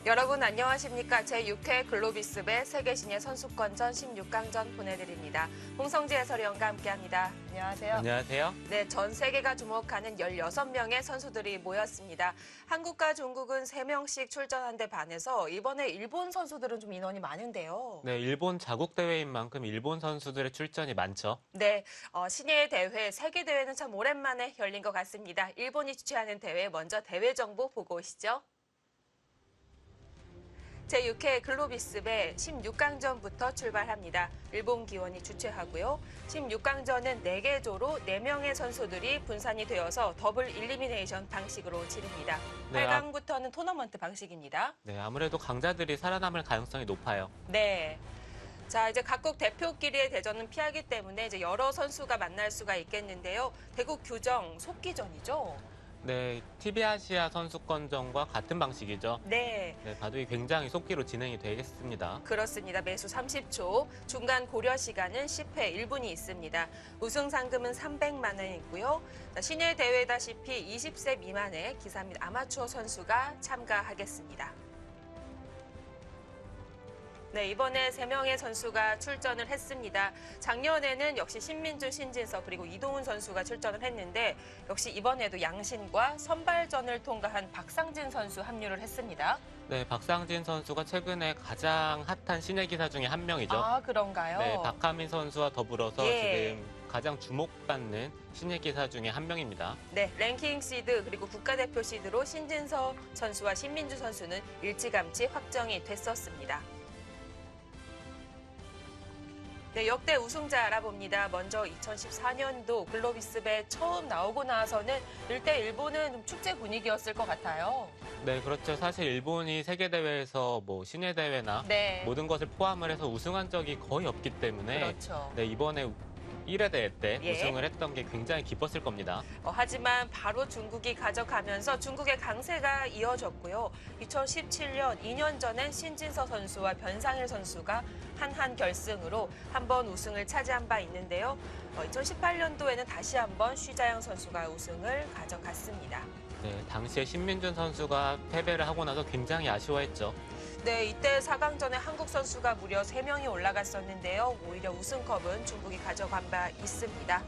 여러분 안녕하십니까? 제6회 글로비스배 세계신예 선수권전 16강전 보내드립니다. 홍성지 해설위원과 함께합니다. 안녕하세요. 안녕하세요. 네, 전 세계가 주목하는 16명의 선수들이 모였습니다. 한국과 중국은 3명씩 출전한 데 반해서 이번에 일본 선수들은 좀 인원이 많은데요. 네, 일본 자국 대회인 만큼 일본 선수들의 출전이 많죠. 네, 신예 대회, 세계 대회는 참 오랜만에 열린 것 같습니다. 일본이 주최하는 대회, 먼저 대회 정보 보고 오시죠. 제6회 글로비스배 16강전부터 출발합니다. 일본 기원이 주최하고요. 16강전은 4개 조로 4명의 선수들이 분산이 되어서 더블 일리미네이션 방식으로 치릅니다. 네, 8강부터는 토너먼트 방식입니다. 네, 아무래도 강자들이 살아남을 가능성이 높아요. 네. 자, 이제 각국 대표끼리의 대전은 피하기 때문에 이제 여러 선수가 만날 수가 있겠는데요. 대국 규정 속기전이죠. 네, TV 아시아 선수권전과 같은 방식이죠. 네. 네, 바둑이 굉장히 속기로 진행이 되겠습니다. 그렇습니다. 매수 30초, 중간 고려 시간은 10회 1분이 있습니다. 우승 상금은 300만 원이고요. 신예 대회다시피 20세 미만의 기사 및 아마추어 선수가 참가하겠습니다. 네, 이번에 3명의 선수가 출전을 했습니다. 작년에는 역시 신민준, 신진서 그리고 이동훈 선수가 출전을 했는데 역시 이번에도 양신과 선발전을 통과한 박상진 선수 합류를 했습니다. 네, 박상진 선수가 최근에 가장 핫한 신예 기사 중에 한 명이죠. 아, 그런가요? 네, 박하민 선수와 더불어서 예. 지금 가장 주목받는 신예 기사 중에 한 명입니다. 네, 랭킹 시드 그리고 국가대표 시드로 신진서 선수와 신민주 선수는 일찌감치 확정이 됐었습니다. 네, 역대 우승자 알아봅니다. 먼저 2014년도 글로비스배 처음 나오고 나서는 일대 일본은 좀 축제 분위기였을 것 같아요. 네, 그렇죠. 사실 일본이 세계대회에서 뭐 신예대회나 네. 모든 것을 포함을 해서 우승한 적이 거의 없기 때문에 그렇죠. 네, 이번에 1회 대회 때 예. 우승을 했던 게 굉장히 기뻤을 겁니다. 하지만 바로 중국이 가져가면서 중국의 강세가 이어졌고요. 2017년 2년 전엔 신진서 선수와 변상일 선수가 한한 결승으로 한번 우승을 차지한 바 있는데요. 2018년도에는 다시 한번 쉬자양 선수가 우승을 가져갔습니다. 네, 당시에 신민준 선수가 패배를 하고 나서 굉장히 아쉬워했죠. 네, 이때 4강전에 한국 선수가 무려 3명이 올라갔었는데요. 오히려 우승컵은 중국이 가져간 바 있습니다.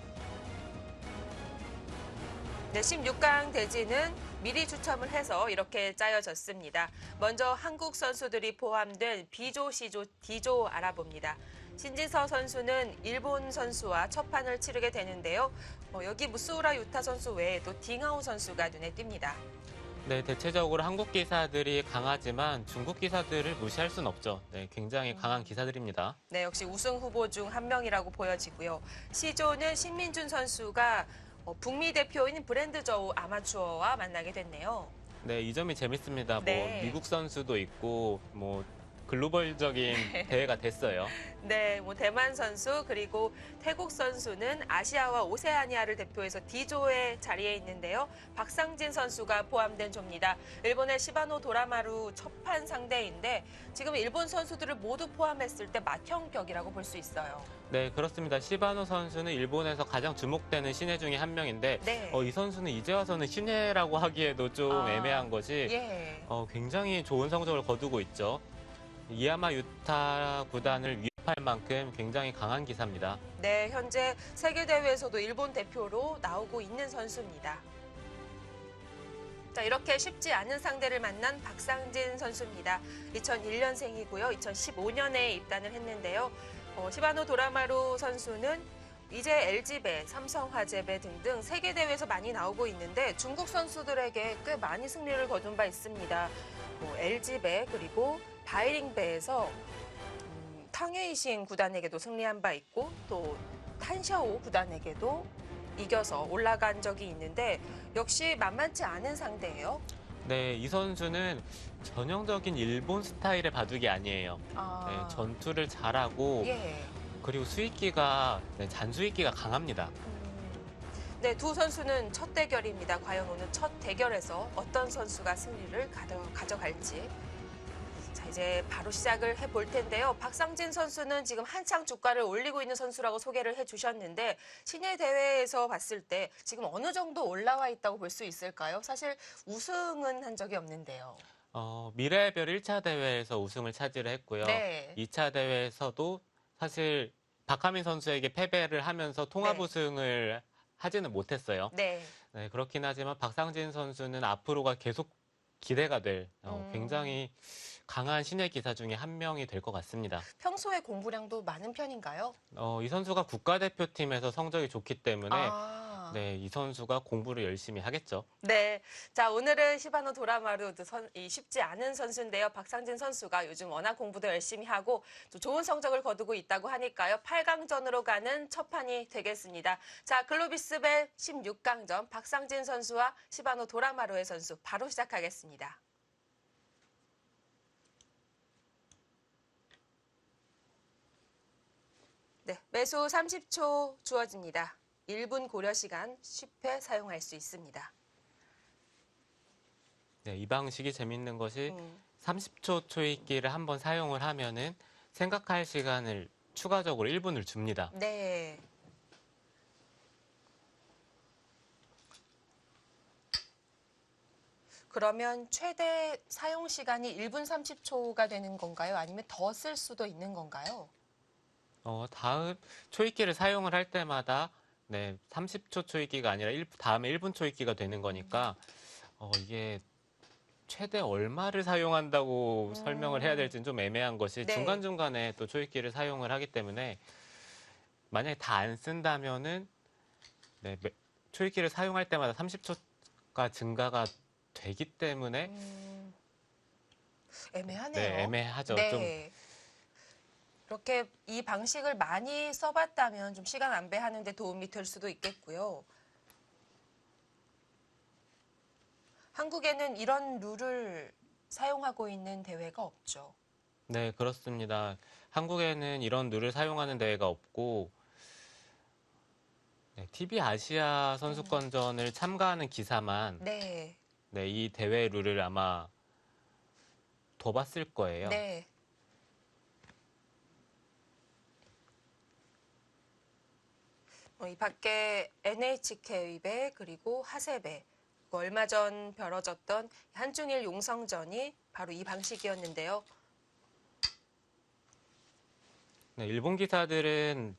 네, 16강 대진은 미리 추첨을 해서 이렇게 짜여졌습니다. 먼저 한국 선수들이 포함된 B조, C조, D조 알아봅니다. 신진서 선수는 일본 선수와 첫 판을 치르게 되는데요. 여기 무스우라 유타 선수 외에도 딩하오 선수가 눈에 띕니다. 네, 대체적으로 한국 기사들이 강하지만 중국 기사들을 무시할 순 없죠. 네, 굉장히 강한 기사들입니다. 네, 역시 우승 후보 중 한 명이라고 보여지고요. C조는 신민준 선수가 북미 대표인 브랜드 저우 아마추어와 만나게 됐네요. 네, 이 점이 재밌습니다. 네. 뭐 미국 선수도 있고 뭐 글로벌적인 대회가 됐어요. 네, 대만 선수 그리고 태국 선수는 아시아와 오세아니아를 대표해서 D조의 자리에 있는데요. 박상진 선수가 포함된 조입니다. 일본의 시바노 도라마루 첫판 상대인데 지금 일본 선수들을 모두 포함했을 때 맏형격이라고 볼 수 있어요. 네, 그렇습니다. 시바노 선수는 일본에서 가장 주목되는 신예 중에 한 명인데 네. 이 선수는 이제 와서는 신예라고 하기에도 좀 애매한 것이 예. 굉장히 좋은 성적을 거두고 있죠. 이야마 유타 구단을 위협할 만큼 굉장히 강한 기사입니다. 네, 현재 세계대회에서도 일본 대표로 나오고 있는 선수입니다. 자, 이렇게 쉽지 않은 상대를 만난 박상진 선수입니다. 2001년생이고요. 2015년에 입단을 했는데요. 시바노 도라마루 선수는 이제 LG배, 삼성화재배 등등 세계대회에서 많이 나오고 있는데 중국 선수들에게 꽤 많이 승리를 거둔 바 있습니다. LG배 그리고 바이링배에서 탕웨이신 구단에게도 승리한 바 있고 또 탄샤오 구단에게도 이겨서 올라간 적이 있는데 역시 만만치 않은 상대예요. 네, 이 선수는 전형적인 일본 스타일의 바둑이 아니에요. 네, 전투를 잘하고 예. 그리고 수익기가 잔수익기가 강합니다. 네, 두 선수는 첫 대결입니다. 과연 오늘 첫 대결에서 어떤 선수가 승리를 가져갈지. 자, 이제 바로 시작을 해볼 텐데요. 박상진 선수는 지금 한창 주가를 올리고 있는 선수라고 소개를 해주셨는데 신예 대회에서 봤을 때 지금 어느 정도 올라와 있다고 볼 수 있을까요? 사실 우승은 한 적이 없는데요. 미래별 1차 대회에서 우승을 차지를 했고요. 네. 2차 대회에서도 사실 박하민 선수에게 패배를 하면서 통합 네. 우승을 하지는 못했어요. 네. 네, 그렇긴 하지만 박상진 선수는 앞으로가 계속 기대가 될 굉장히 강한 신예 기사 중에 한 명이 될 것 같습니다. 평소에 공부량도 많은 편인가요? 이 선수가 국가대표팀에서 성적이 좋기 때문에 아. 네, 이 선수가 공부를 열심히 하겠죠. 네. 자, 오늘은 시바노 도라마루도 이 쉽지 않은 선수인데요. 박상진 선수가 요즘 워낙 공부도 열심히 하고 또 좋은 성적을 거두고 있다고 하니까요. 8강전으로 가는 첫 판이 되겠습니다. 자, 글로비스벨 16강전 박상진 선수와 시바노 도라마루의 선수 바로 시작하겠습니다. 네, 매수 30초 주어집니다. 1분 고려 시간 10회 사용할 수 있습니다. 네, 이 방식이 재밌는 것이 음. 30초 초읽기를 한번 사용을 하면은 생각할 시간을 추가적으로 1분을 줍니다. 네. 그러면 최대 사용 시간이 1분 30초가 되는 건가요? 아니면 더 쓸 수도 있는 건가요? 다음 초읽기를 사용을 할 때마다 네, 30초 초읽기가 아니라 다음에 1분 초읽기가 되는 거니까 이게 최대 얼마를 사용한다고 설명을 해야 될지는 좀 애매한 것이 네. 중간중간에 또 초읽기를 사용을 하기 때문에 만약에 다 안 쓴다면은 네, 초읽기를 사용할 때마다 30초가 증가가 되기 때문에 애매하네요. 네, 애매하죠. 네. 이렇게 이 방식을 많이 써봤다면 좀 시간 안배하는 데 도움이 될 수도 있겠고요. 한국에는 이런 룰을 사용하고 있는 대회가 없죠. 네, 그렇습니다. 한국에는 이런 룰을 사용하는 대회가 없고 네, TV 아시아 선수권전을 참가하는 기사만 네. 네, 이 대회 룰을 아마 더 봤을 거예요. 네. 이 밖에 NHK배 그리고 하세배 얼마 전 벌어졌던 한중일 용성전이 바로 이 방식이었는데요. 네, 일본 기사들은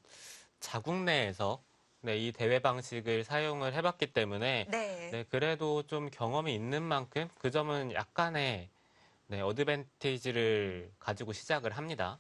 자국 내에서 네, 이 대회 방식을 사용을 해봤기 때문에 네. 네, 그래도 좀 경험이 있는 만큼 그 점은 약간의 네, 어드밴티지를 가지고 시작을 합니다.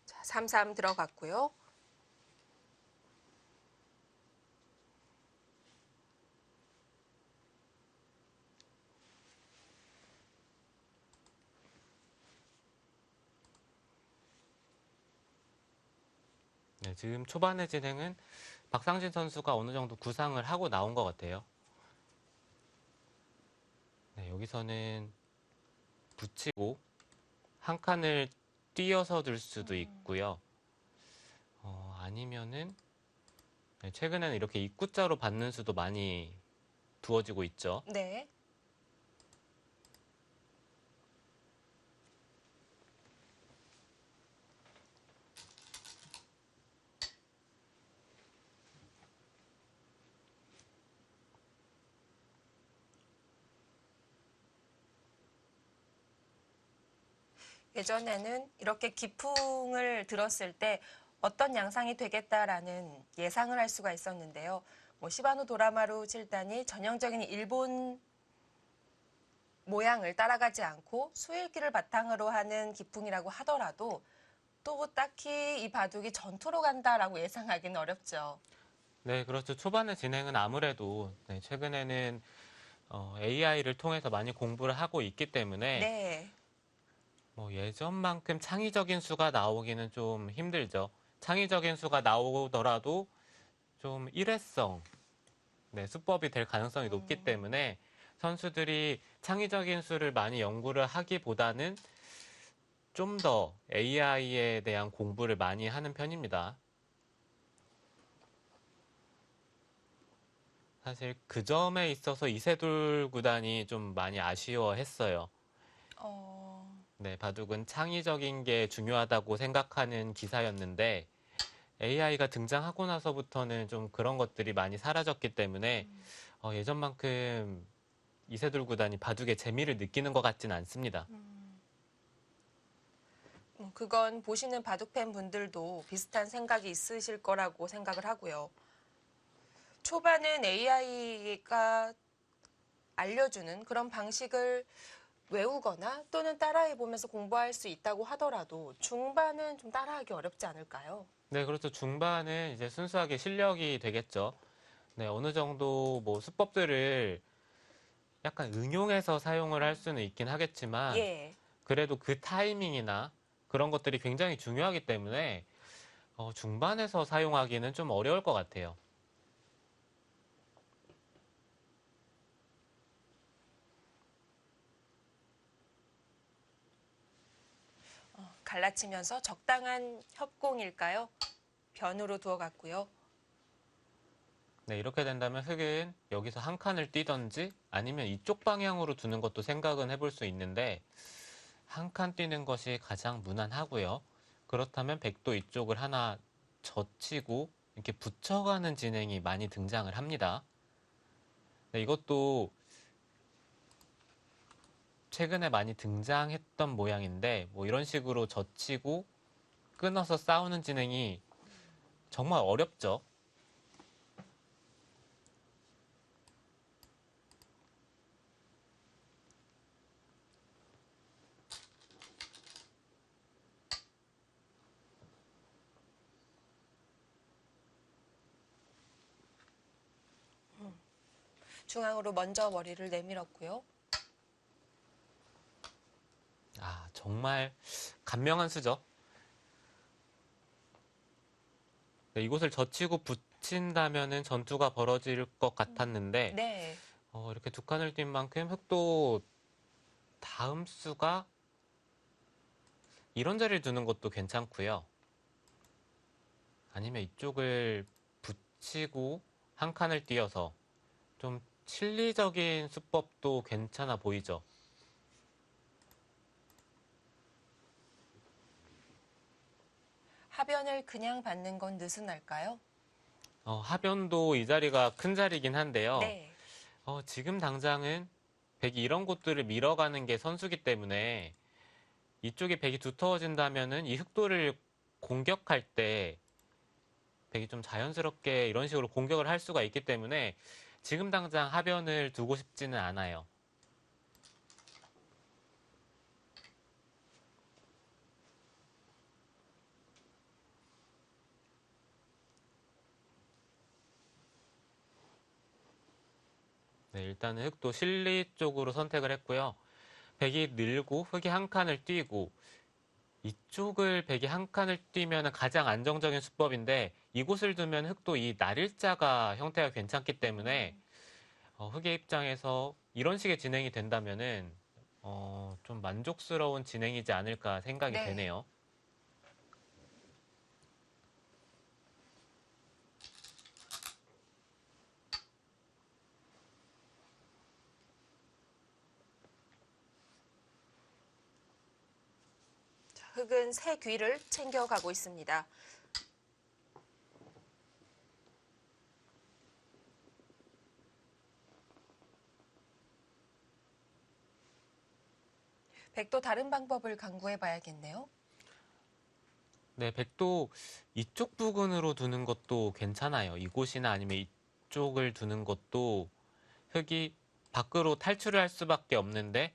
자, 3-3 들어갔고요. 네, 지금 초반의 진행은 박상진 선수가 어느 정도 구상을 하고 나온 것 같아요. 네, 여기서는 붙이고 한 칸을 띄어서 둘 수도 있고요. 아니면은 네, 최근에는 이렇게 입구자로 받는 수도 많이 두어지고 있죠. 네. 예전에는 이렇게 기풍을 들었을 때 어떤 양상이 되겠다라는 예상을 할 수가 있었는데요. 시바노 도라마루 7단이 전형적인 일본 모양을 따라가지 않고 수일기를 바탕으로 하는 기풍이라고 하더라도 또 딱히 이 바둑이 전투로 간다라고 예상하기는 어렵죠. 네, 그렇죠. 초반의 진행은 아무래도 네, 최근에는 AI를 통해서 많이 공부를 하고 있기 때문에 네. 예전만큼 창의적인 수가 나오기는 좀 힘들죠. 창의적인 수가 나오더라도 좀 일회성 네, 수법이 될 가능성이 높기 때문에 선수들이 창의적인 수를 많이 연구를 하기보다는 좀 더 AI에 대한 공부를 많이 하는 편입니다. 사실 그 점에 있어서 이세돌 구단이 좀 많이 아쉬워했어요. 어, 네, 바둑은 창의적인 게 중요하다고 생각하는 기사였는데 AI가 등장하고 나서부터는 좀 그런 것들이 많이 사라졌기 때문에 예전만큼 이세돌 구단이 바둑의 재미를 느끼는 것 같지는 않습니다. 그건 보시는 바둑팬 분들도 비슷한 생각이 있으실 거라고 생각을 하고요. 초반은 AI가 알려주는 그런 방식을 외우거나 또는 따라해보면서 공부할 수 있다고 하더라도 중반은 좀 따라하기 어렵지 않을까요? 네, 그렇죠. 중반은 이제 순수하게 실력이 되겠죠. 네, 어느 정도 뭐 수법들을 약간 응용해서 사용을 할 수는 있긴 하겠지만 예. 그래도 그 타이밍이나 그런 것들이 굉장히 중요하기 때문에 중반에서 사용하기는 좀 어려울 것 같아요. 갈라치면서 적당한 협공일까요? 변으로 두어갔고요. 네, 이렇게 된다면 흑은 여기서 한 칸을 뛰던지 아니면 이쪽 방향으로 두는 것도 생각은 해볼 수 있는데 한 칸 뛰는 것이 가장 무난하고요. 그렇다면 백도 이쪽을 하나 젖히고 이렇게 붙여가는 진행이 많이 등장을 합니다. 네, 이것도 최근에 많이 등장했던 모양인데 뭐 이런 식으로 젖히고 끊어서 싸우는 진행이 정말 어렵죠. 중앙으로 먼저 머리를 내밀었고요. 아, 정말 간명한 수죠. 네, 이곳을 젖히고 붙인다면은 전투가 벌어질 것 같았는데 네. 이렇게 두 칸을 띈 만큼 흑도 다음 수가 이런 자리를 두는 것도 괜찮고요. 아니면 이쪽을 붙이고 한 칸을 띄어서 좀 실리적인 수법도 괜찮아 보이죠. 하변을 그냥 받는 건 느슨할까요? 하변도 이 자리가 큰 자리긴 한데요. 네. 지금 당장은 백이 이런 곳들을 밀어가는 게 선수기 때문에 이쪽에 백이 두터워진다면은 이 흑도를 공격할 때 백이 좀 자연스럽게 이런 식으로 공격을 할 수가 있기 때문에 지금 당장 하변을 두고 싶지는 않아요. 네, 일단은 흑도 실리 쪽으로 선택을 했고요. 백이 늘고 흑이 한 칸을 뛰고 이쪽을 백이 한 칸을 뛰면 가장 안정적인 수법인데 이곳을 두면 흑도 이 날일자가 형태가 괜찮기 때문에 흑의 입장에서 이런 식의 진행이 된다면은 좀 만족스러운 진행이지 않을까 생각이 네. 되네요. 흑은 새 귀를 챙겨가고 있습니다. 백도 다른 방법을 강구해 봐야겠네요. 네, 백도 이쪽 부근으로 두는 것도 괜찮아요. 이곳이나 아니면 이쪽을 두는 것도 흑이 밖으로 탈출을 할 수밖에 없는데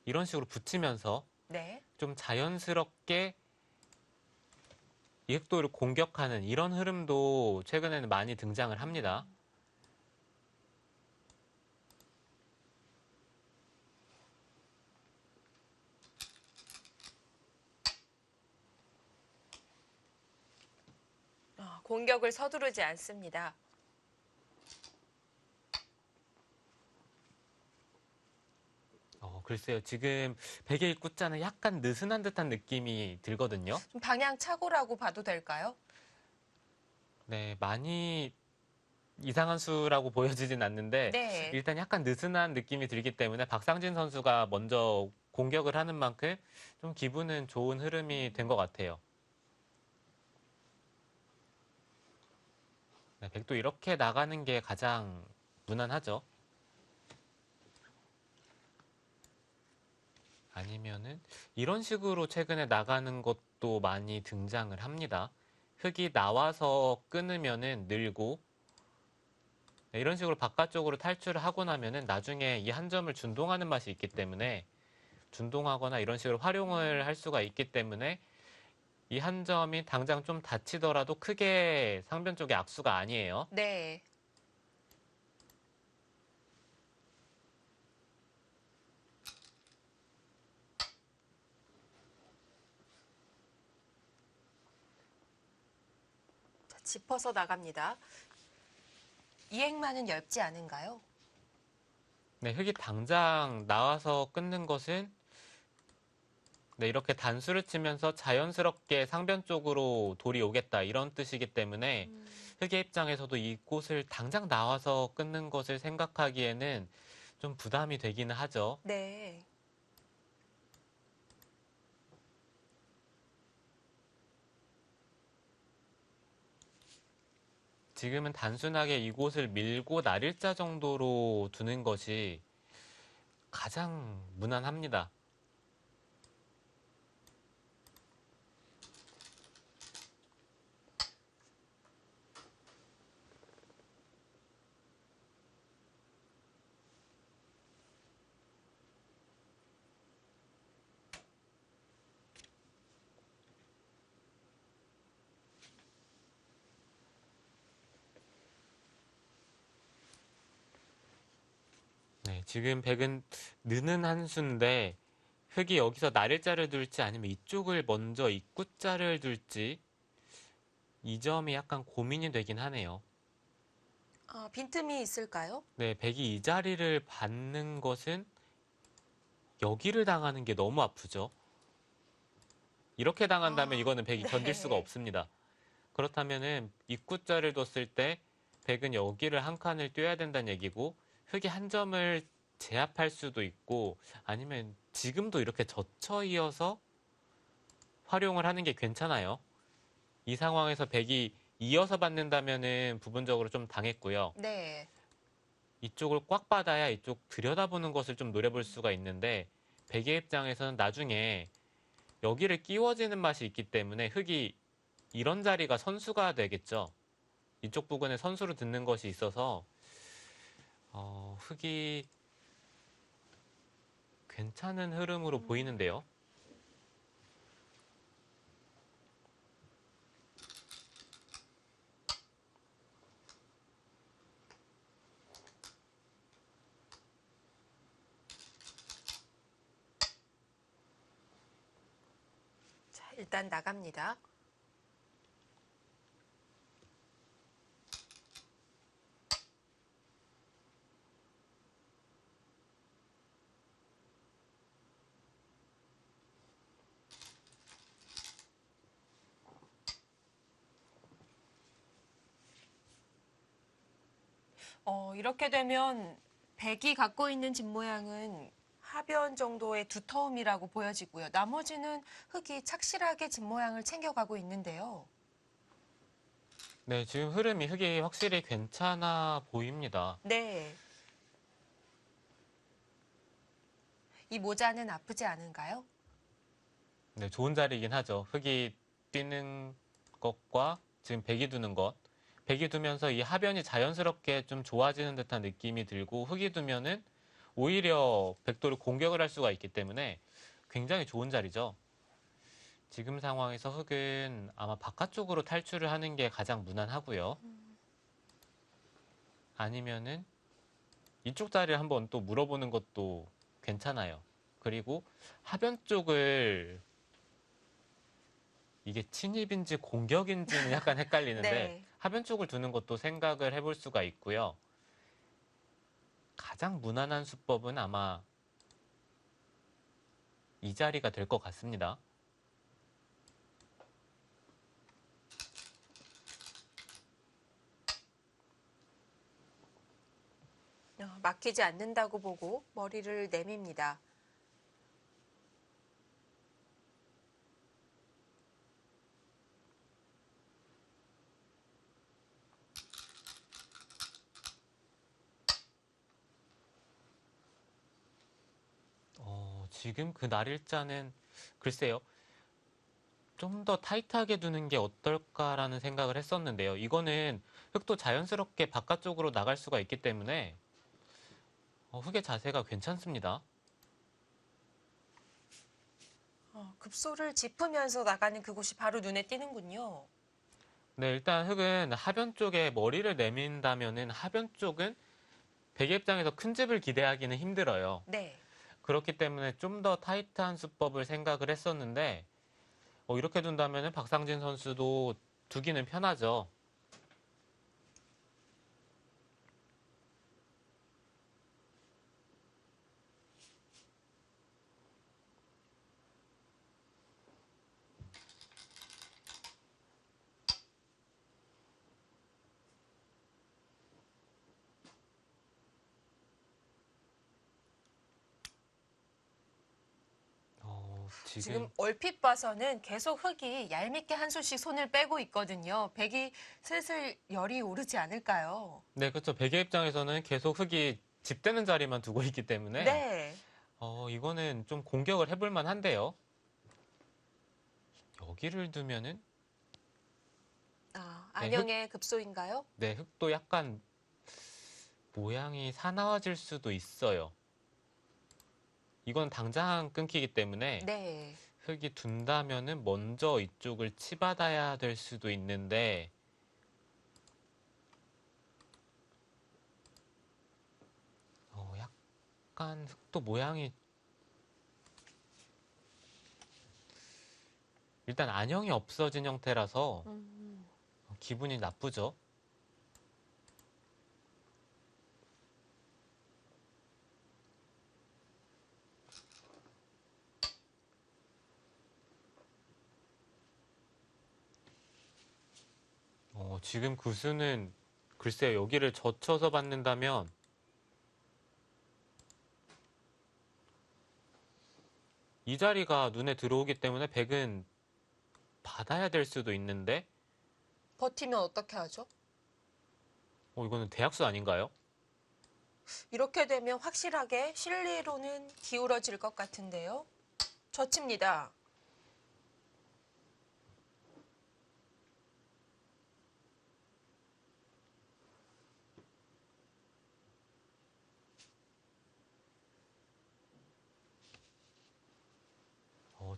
이런 식으로 붙이면서 네. 좀 자연스럽게 이 흑도를 공격하는 이런 흐름도 최근에는 많이 등장을 합니다. 공격을 서두르지 않습니다. 글쎄요. 지금 백의 입구자는 약간 느슨한 듯한 느낌이 들거든요. 좀 방향 착오라고 봐도 될까요? 네, 많이 이상한 수라고 보여지진 않는데 네. 일단 약간 느슨한 느낌이 들기 때문에 박상진 선수가 먼저 공격을 하는 만큼 좀 기분은 좋은 흐름이 된 것 같아요. 네, 백도 이렇게 나가는 게 가장 무난하죠. 아니면은 이런 식으로 최근에 나가는 것도 많이 등장을 합니다. 흙이 나와서 끊으면은 늘고 네, 이런 식으로 바깥쪽으로 탈출을 하고 나면은 나중에 이 한 점을 준동하는 맛이 있기 때문에 준동하거나 이런 식으로 활용을 할 수가 있기 때문에 이 한 점이 당장 좀 다치더라도 크게 상변 쪽에 악수가 아니에요. 네. 자, 짚어서 나갑니다. 이행만은 얇지 않은가요? 네, 흙이 당장 나와서 끊는 것은 네, 이렇게 단수를 치면서 자연스럽게 상변 쪽으로 돌이 오겠다 이런 뜻이기 때문에 흙의 입장에서도 이곳을 당장 나와서 끊는 것을 생각하기에는 좀 부담이 되기는 하죠. 네. 지금은 단순하게 이곳을 밀고 날일자 정도로 두는 것이 가장 무난합니다. 네, 지금 백은 느는 한 수인데 흙이 여기서 날일자를 둘지 아니면 이쪽을 먼저 입구자를 둘지 이 점이 약간 고민이 되긴 하네요. 빈틈이 있을까요? 네, 백이 이 자리를 받는 것은 여기를 당하는 게 너무 아프죠. 이렇게 당한다면 이거는 백이 견딜 수가 네. 없습니다. 그렇다면은 입구자를 뒀을 때 백은 여기를 한 칸을 뛰어야 된다는 얘기고 흙이 한 점을 제압할 수도 있고 아니면 지금도 이렇게 젖혀 이어서 활용을 하는 게 괜찮아요. 이 상황에서 백이 이어서 받는다면은 부분적으로 좀 당했고요. 네. 이쪽을 꽉 받아야 이쪽 들여다보는 것을 좀 노려볼 수가 있는데 백의 입장에서는 나중에 여기를 끼워지는 맛이 있기 때문에 흙이 이런 자리가 선수가 되겠죠. 이쪽 부분에 선수로 듣는 것이 있어서 흙이 괜찮은 흐름으로 보이는데요. 자, 일단 나갑니다. 이렇게 되면 백이 갖고 있는 집 모양은 하변 정도의 두터움이라고 보여지고요. 나머지는 흙이 착실하게 집 모양을 챙겨가고 있는데요. 네, 지금 흐름이 흙이 확실히 괜찮아 보입니다. 네. 이 모자는 아프지 않은가요? 네, 좋은 자리이긴 하죠. 흙이 뛰는 것과 지금 백이 두는 것. 백이 두면서 이 하변이 자연스럽게 좀 좋아지는 듯한 느낌이 들고 흙이 두면은 오히려 백도를 공격을 할 수가 있기 때문에 굉장히 좋은 자리죠. 지금 상황에서 흙은 아마 바깥쪽으로 탈출을 하는 게 가장 무난하고요. 아니면은 이쪽 자리를 한번 또 물어보는 것도 괜찮아요. 그리고 하변 쪽을 이게 침입인지 공격인지는 약간 헷갈리는데 네. 하변 쪽을 두는 것도 생각을 해볼 수가 있고요. 가장 무난한 수법은 아마 이 자리가 될 것 같습니다. 막히지 않는다고 보고 머리를 내밉니다. 지금 그 날일자는 글쎄요. 좀 더 타이트하게 두는 게 어떨까라는 생각을 했었는데요. 이거는 흙도 자연스럽게 바깥쪽으로 나갈 수가 있기 때문에 흙의 자세가 괜찮습니다. 급소를 짚으면서 나가는 그곳이 바로 눈에 띄는군요. 네, 일단 흙은 하변 쪽에 머리를 내민다면은 하변 쪽은 베개 입장에서 큰 집을 기대하기는 힘들어요. 네. 그렇기 때문에 좀 더 타이트한 수법을 생각을 했었는데 이렇게 둔다면은 박상진 선수도 두기는 편하죠. 지금 얼핏 봐서는 계속 흙이 얄밉게 한 수씩 손을 빼고 있거든요. 백이 슬슬 열이 오르지 않을까요? 네, 그렇죠. 베개 입장에서는 계속 흙이 집되는 자리만 두고 있기 때문에 네. 이거는 좀 공격을 해볼 만한데요. 여기를 두면은 네, 안영의 급소인가요? 네, 흙도 약간 모양이 사나워질 수도 있어요. 이건 당장 끊기기 때문에 네. 흙이 둔다면은 먼저 이쪽을 치받아야 될 수도 있는데 약간 흙도 모양이 일단 안형이 없어진 형태라서 음. 기분이 나쁘죠. 지금 구수는 글쎄요, 여기를 젖혀서 받는다면 이 자리가 눈에 들어오기 때문에 백은 받아야 될 수도 있는데 버티면 어떻게 하죠? 이거는 대약수 아닌가요? 이렇게 되면 확실하게 실리로는 기울어질 것 같은데요. 젖힙니다.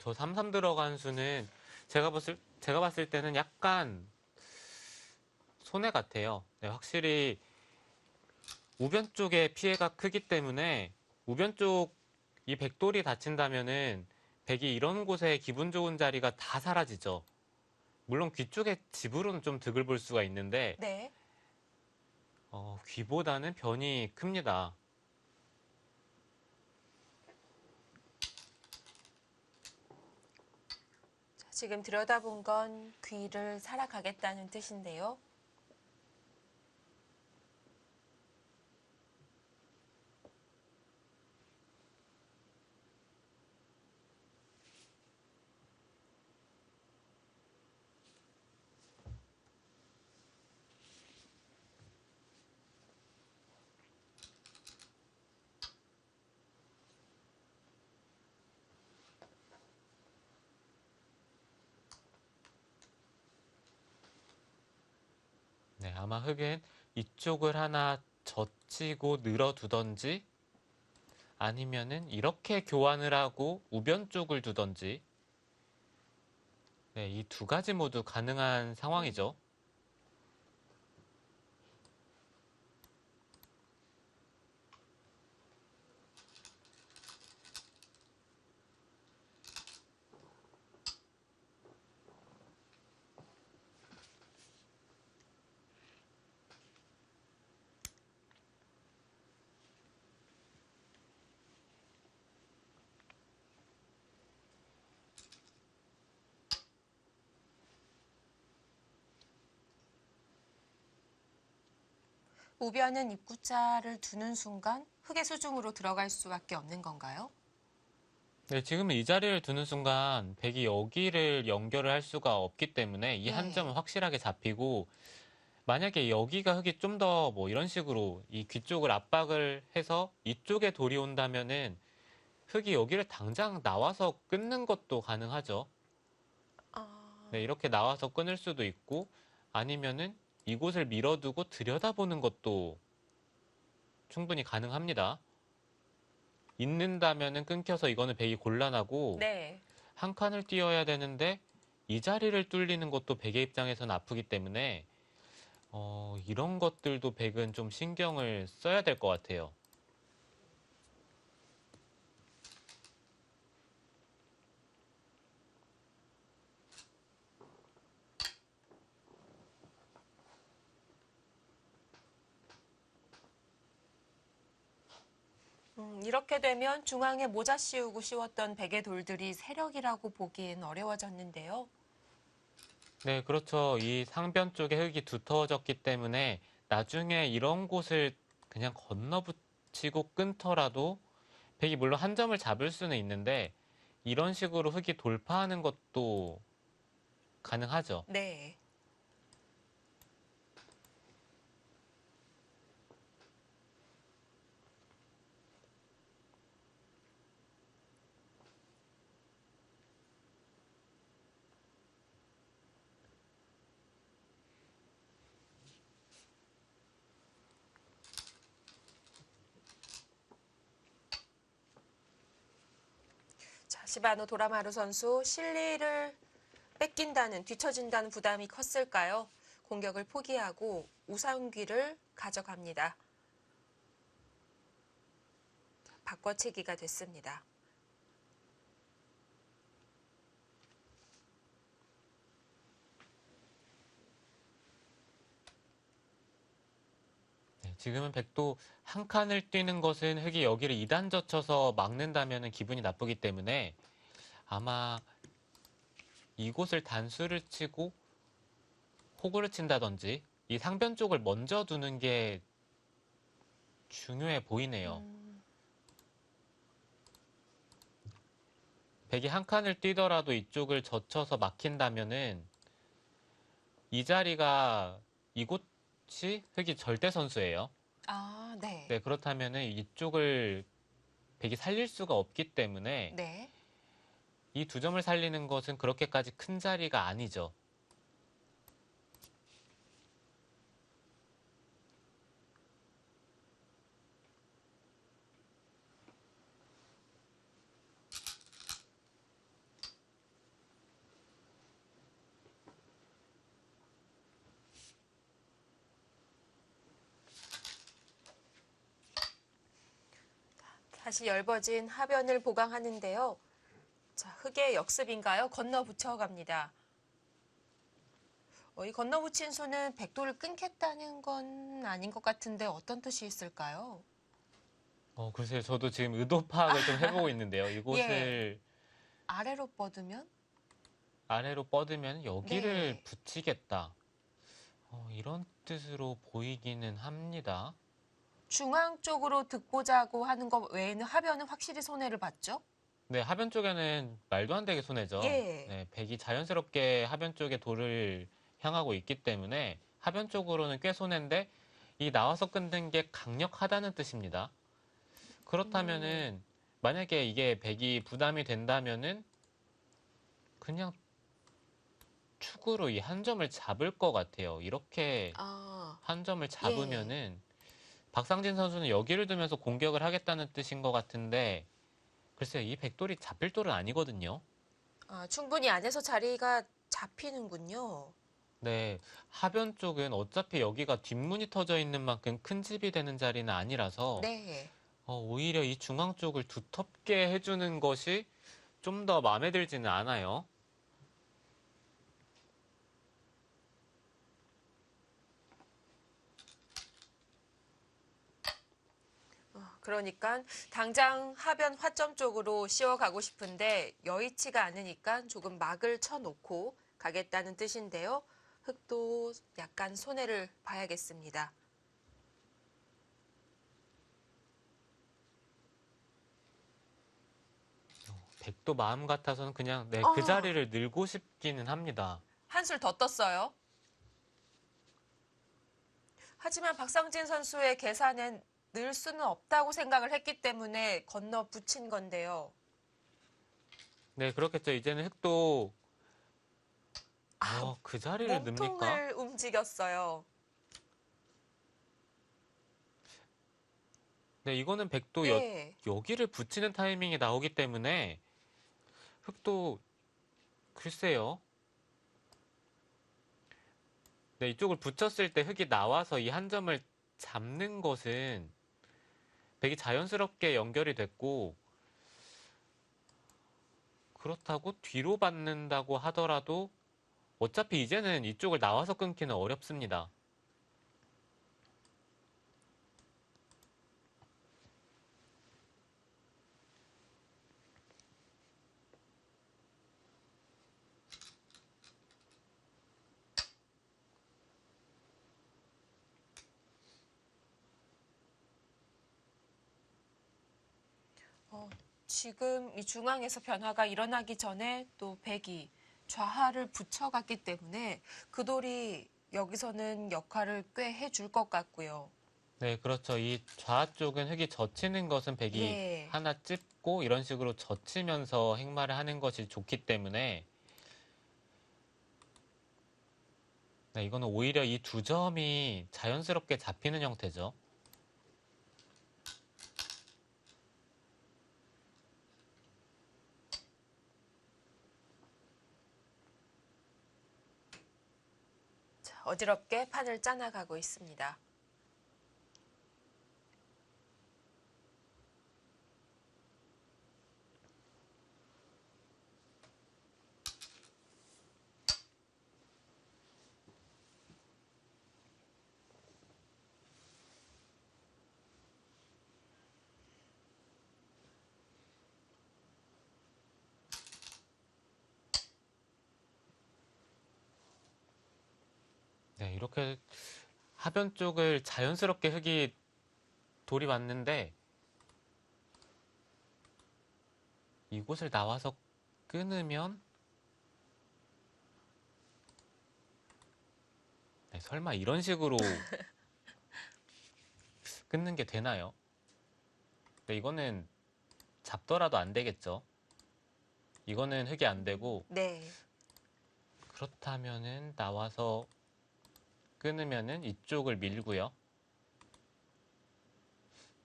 저 3-3 들어간 수는 제가 봤을 때는 약간 손해 같아요. 네, 확실히 우변 쪽에 피해가 크기 때문에 우변 쪽 이 백돌이 다친다면은 백이 이런 곳에 기분 좋은 자리가 다 사라지죠. 물론 귀 쪽에 집으로는 좀 득을 볼 수가 있는데 네. 귀보다는 변이 큽니다. 자, 지금 들여다본 건 귀를 살아가겠다는 뜻인데요. 네, 아마 흙은 이쪽을 하나 젖히고 늘어두던지 아니면은 이렇게 교환을 하고 우변 쪽을 두던지 네, 이 두 가지 모두 가능한 상황이죠. 우변은 입구자를 두는 순간 흙의 수중으로 들어갈 수밖에 없는 건가요? 네, 지금은 이 자리를 두는 순간 백이 여기를 연결을 할 수가 없기 때문에 이 한 점은 예. 확실하게 잡히고 만약에 여기가 흙이 좀 더 뭐 이런 식으로 이 귀 쪽을 압박을 해서 이쪽에 돌이 온다면은 흙이 여기를 당장 나와서 끊는 것도 가능하죠. 아, 네, 이렇게 나와서 끊을 수도 있고 아니면은 이곳을 밀어두고 들여다보는 것도 충분히 가능합니다. 있는다면은 끊겨서 이거는 백이 곤란하고 네. 한 칸을 띄어야 되는데 이 자리를 뚫리는 것도 백의 입장에서는 아프기 때문에 이런 것들도 백은 좀 신경을 써야 될 것 같아요. 이렇게 되면 중앙에 모자 씌우고 씌웠던 베개 돌들이 세력이라고 보기엔 어려워졌는데요. 네, 그렇죠. 이 상변 쪽에 흙이 두터워졌기 때문에 나중에 이런 곳을 그냥 건너붙이고 끊더라도 백이 물론 한 점을 잡을 수는 있는데 이런 식으로 흙이 돌파하는 것도 가능하죠. 네. 자, 시바노 도라마루 선수 실리를 뺏긴다는 뒤처진다는 부담이 컸을까요? 공격을 포기하고 우상귀를 가져갑니다. 바꿔치기가 됐습니다. 네, 지금은 백도 한 칸을 뛰는 것은 흙이 여기를 2단 젖혀서 막는다면 기분이 나쁘기 때문에 아마 이곳을 단수를 치고 호구를 친다든지 이 상변 쪽을 먼저 두는 게 중요해 보이네요. 백이 한 칸을 뛰더라도 이쪽을 젖혀서 막힌다면은 이 자리가 이곳이 흙이 절대 선수예요. 아, 네. 네, 그렇다면은 이쪽을 백이 살릴 수가 없기 때문에 네. 이 두 점을 살리는 것은 그렇게까지 큰 자리가 아니죠. 다시 엷어진 하변을 보강하는데요. 자, 흙의 역습인가요? 건너 붙여갑니다. 이 건너붙인 수는 백도를 끊겠다는 건 아닌 것 같은데 어떤 뜻이 있을까요? 글쎄요. 저도 지금 의도 파악을 좀 해보고 있는데요. 예. 이곳을 아래로 뻗으면? 아래로 뻗으면 여기를 네. 붙이겠다. 이런 뜻으로 보이기는 합니다. 중앙 쪽으로 득보자고 하는 것 외에는 하변은 확실히 손해를 봤죠? 네, 하변 쪽에는 말도 안 되게 손해죠. 예. 네, 백이 자연스럽게 하변 쪽에 돌을 향하고 있기 때문에 하변 쪽으로는 꽤 손해인데 이 나와서 끊는 게 강력하다는 뜻입니다. 그렇다면은 만약에 이게 백이 부담이 된다면은 그냥 축으로 이 한 점을 잡을 것 같아요. 이렇게 아, 한 점을 예. 잡으면은 박상진 선수는 여기를 두면서 공격을 하겠다는 뜻인 것 같은데 글쎄요, 이 백돌이 잡힐 돌은 아니거든요. 아, 충분히 안에서 자리가 잡히는군요. 네, 하변 쪽은 어차피 여기가 뒷문이 터져 있는 만큼 큰 집이 되는 자리는 아니라서 네. 오히려 이 중앙 쪽을 두텁게 해주는 것이 좀 더 마음에 들지는 않아요. 그러니까 당장 하변 화점 쪽으로 씌워가고 싶은데 여의치가 않으니까 조금 막을 쳐놓고 가겠다는 뜻인데요. 흙도 약간 손해를 봐야겠습니다. 백도 마음 같아서는 그냥 그 아. 자리를 늘고 싶기는 합니다. 한술 더 떴어요. 하지만 박상진 선수의 계산엔 늘 수는 없다고 생각을 했기 때문에 건너 붙인 건데요. 네, 그렇겠죠. 이제는 흑도 아, 그 자리를 늡니까? 몸통을 움직였어요. 네, 이거는 백도 예. 여기를 붙이는 타이밍이 나오기 때문에 흑도 글쎄요. 네, 이쪽을 붙였을 때 흑이 나와서 이 한 점을 잡는 것은 백이 자연스럽게 연결이 됐고 그렇다고 뒤로 받는다고 하더라도 어차피 이제는 이쪽을 나와서 끊기는 어렵습니다. 지금 이 중앙에서 변화가 일어나기 전에 또 백이 좌하를 붙여갔기 때문에 그 돌이 여기서는 역할을 꽤 해줄 것 같고요. 네, 그렇죠. 이 좌 쪽은 흑이 젖히는 것은 백이 예. 하나 찝고 이런 식으로 젖히면서 행마를 하는 것이 좋기 때문에 네, 이거는 오히려 이 두 점이 자연스럽게 잡히는 형태죠. 자, 어지럽게 판을 짜나가고 있습니다. 네, 이렇게 하변 쪽을 자연스럽게 흑이 돌이 왔는데 이곳을 나와서 끊으면 네, 설마 이런 식으로 끊는 게 되나요? 네, 이거는 잡더라도 안 되겠죠. 이거는 흑이 안 되고 네. 그렇다면은 나와서 끊으면은 이쪽을 밀고요.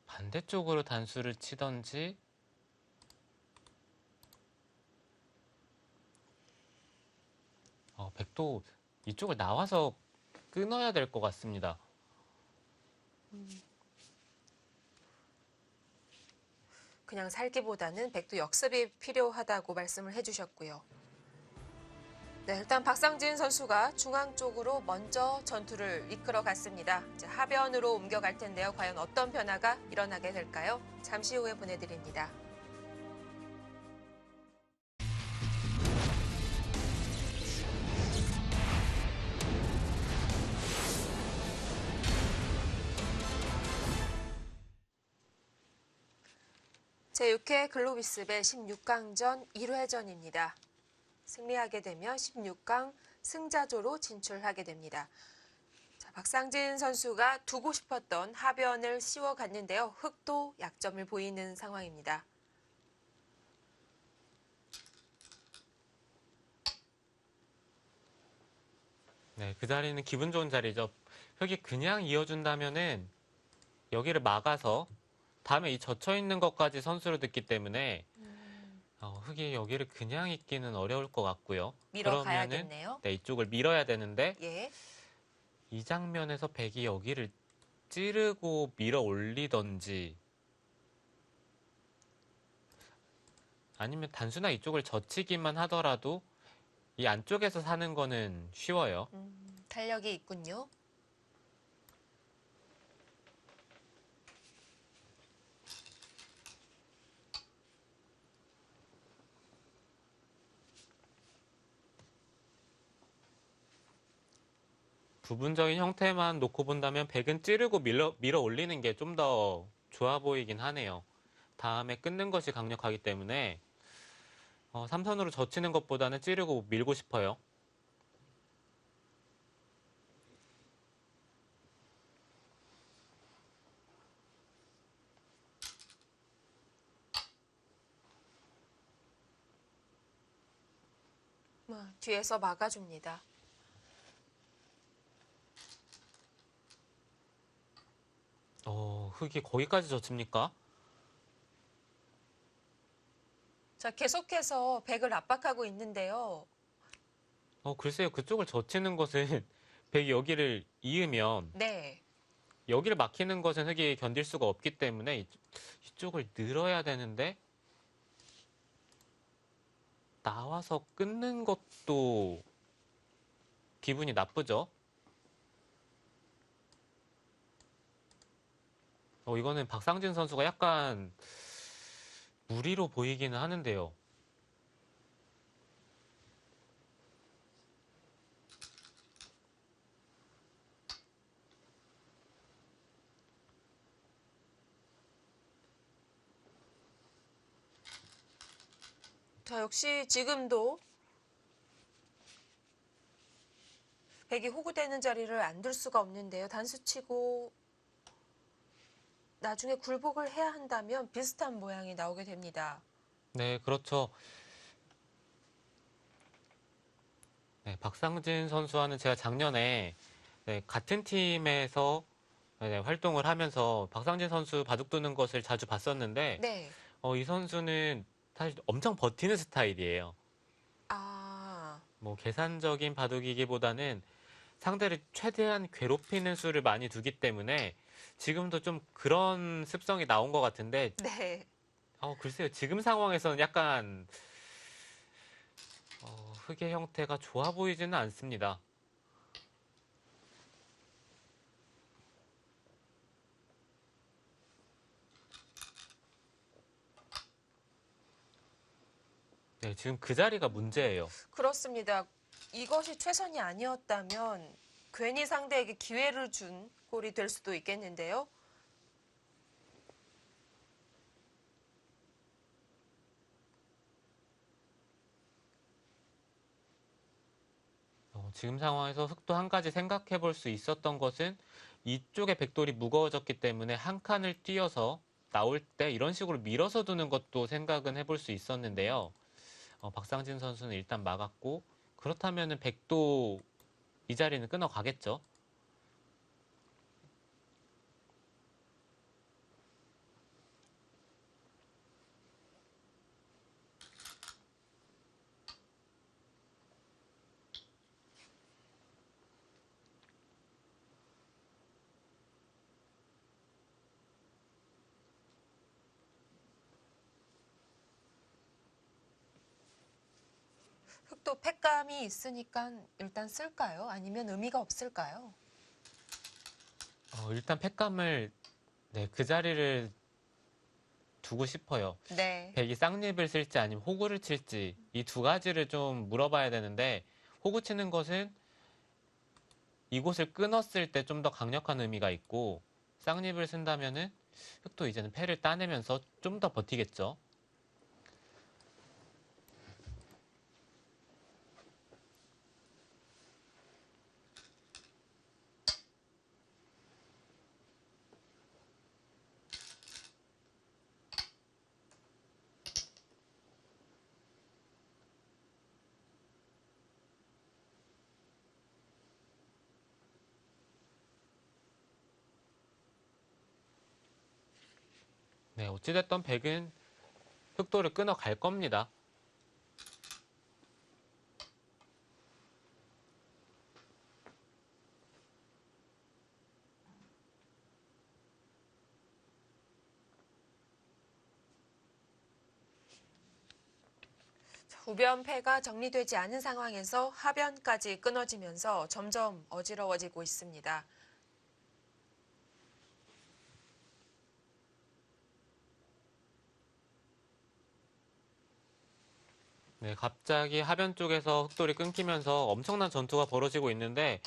반대쪽으로 단수를 치던지 백도 이쪽을 나와서 끊어야 될 것 같습니다. 그냥 살기보다는 백도 역습이 필요하다고 말씀을 해주셨고요. 네, 일단 박상진 선수가 중앙 쪽으로 먼저 전투를 이끌어 갔습니다. 이제 하변으로 옮겨갈 텐데요. 과연 어떤 변화가 일어나게 될까요? 잠시 후에 보내드립니다. 제6회 글로비스배 16강전 1회전입니다. 승리하게 되면 16강 승자조로 진출하게 됩니다. 자, 박상진 선수가 두고 싶었던 하변을 씌워갔는데요. 흑도 약점을 보이는 상황입니다. 네, 그 자리는 기분 좋은 자리죠. 흑이 그냥 이어준다면은 여기를 막아서 다음에 이 젖혀 있는 것까지 선수로 듣기 때문에 흑이 여기를 그냥 있기는 어려울 것 같고요. 밀어가야겠네요. 네, 이쪽을 밀어야 되는데 예. 이 장면에서 백이 여기를 찌르고 밀어 올리던지 아니면 단순한 이쪽을 젖히기만 하더라도 이 안쪽에서 사는 거는 쉬워요. 탄력이 있군요. 부분적인 형태만 놓고 본다면 백은 찌르고 밀어 올리는 게 좀 더 좋아 보이긴 하네요. 다음에 끊는 것이 강력하기 때문에 삼선으로 젖히는 것보다는 찌르고 밀고 싶어요. 뒤에서 막아줍니다. 흙이 거기까지 젖힙니까? 자, 계속해서 백을 압박하고 있는데요. 글쎄요. 그쪽을 젖히는 것은 백이 여기를 이으면 네. 여기를 막히는 것은 흙이 견딜 수가 없기 때문에 이쪽을 늘어야 되는데 나와서 끊는 것도 기분이 나쁘죠. 이거는 박상진 선수가 약간 무리로 보이기는 하는데요. 자, 역시 지금도 백이 호구되는 자리를 안 둘 수가 없는데요. 단수치고 나중에 굴복을 해야 한다면 비슷한 모양이 나오게 됩니다. 네, 그렇죠. 네, 박상진 선수와는 제가 작년에 같은 팀에서 활동을 하면서 박상진 선수 바둑 두는 것을 자주 봤었는데 네. 이 선수는 사실 엄청 버티는 스타일이에요. 아, 뭐 계산적인 바둑이기보다는 상대를 최대한 괴롭히는 수를 많이 두기 때문에 지금도 좀 그런 습성이 나온 것 같은데 네. 글쎄요. 지금 상황에서는 약간 흙의 형태가 좋아 보이지는 않습니다. 네, 지금 그 자리가 문제예요. 그렇습니다. 이것이 최선이 아니었다면 괜히 상대에게 기회를 준 꼴이 될 수도 있겠는데요. 지금 상황에서 흙도 한 가지 생각해 볼 수 있었던 것은 이쪽에 백돌이 무거워졌기 때문에 한 칸을 띄어서 나올 때 이런 식으로 밀어서 두는 것도 생각은 해볼 수 있었는데요. 박상진 선수는 일단 막았고 그렇다면은 백도 이 자리는 끊어가겠죠. 흙도 팩감이 있으니까 일단 쓸까요? 아니면 의미가 없을까요? 일단 팩감을 그 자리를 두고 싶어요. 네. 백이 쌍립을 쓸지 아니면 호구를 칠지 이 두 가지를 좀 물어봐야 되는데 호구 치는 것은 이곳을 끊었을 때 좀 더 강력한 의미가 있고 쌍립을 쓴다면은 흙도 이제는 패를 따내면서 좀 더 버티겠죠. 네, 어찌됐든 백은 흑도를 끊어갈 겁니다. 우변패가 정리되지 않은 상황에서 하변까지 끊어지면서 점점 어지러워지고 있습니다. 네, 갑자기 하변 쪽에서 흑돌이 끊기면서 엄청난 전투가 벌어지고 있는데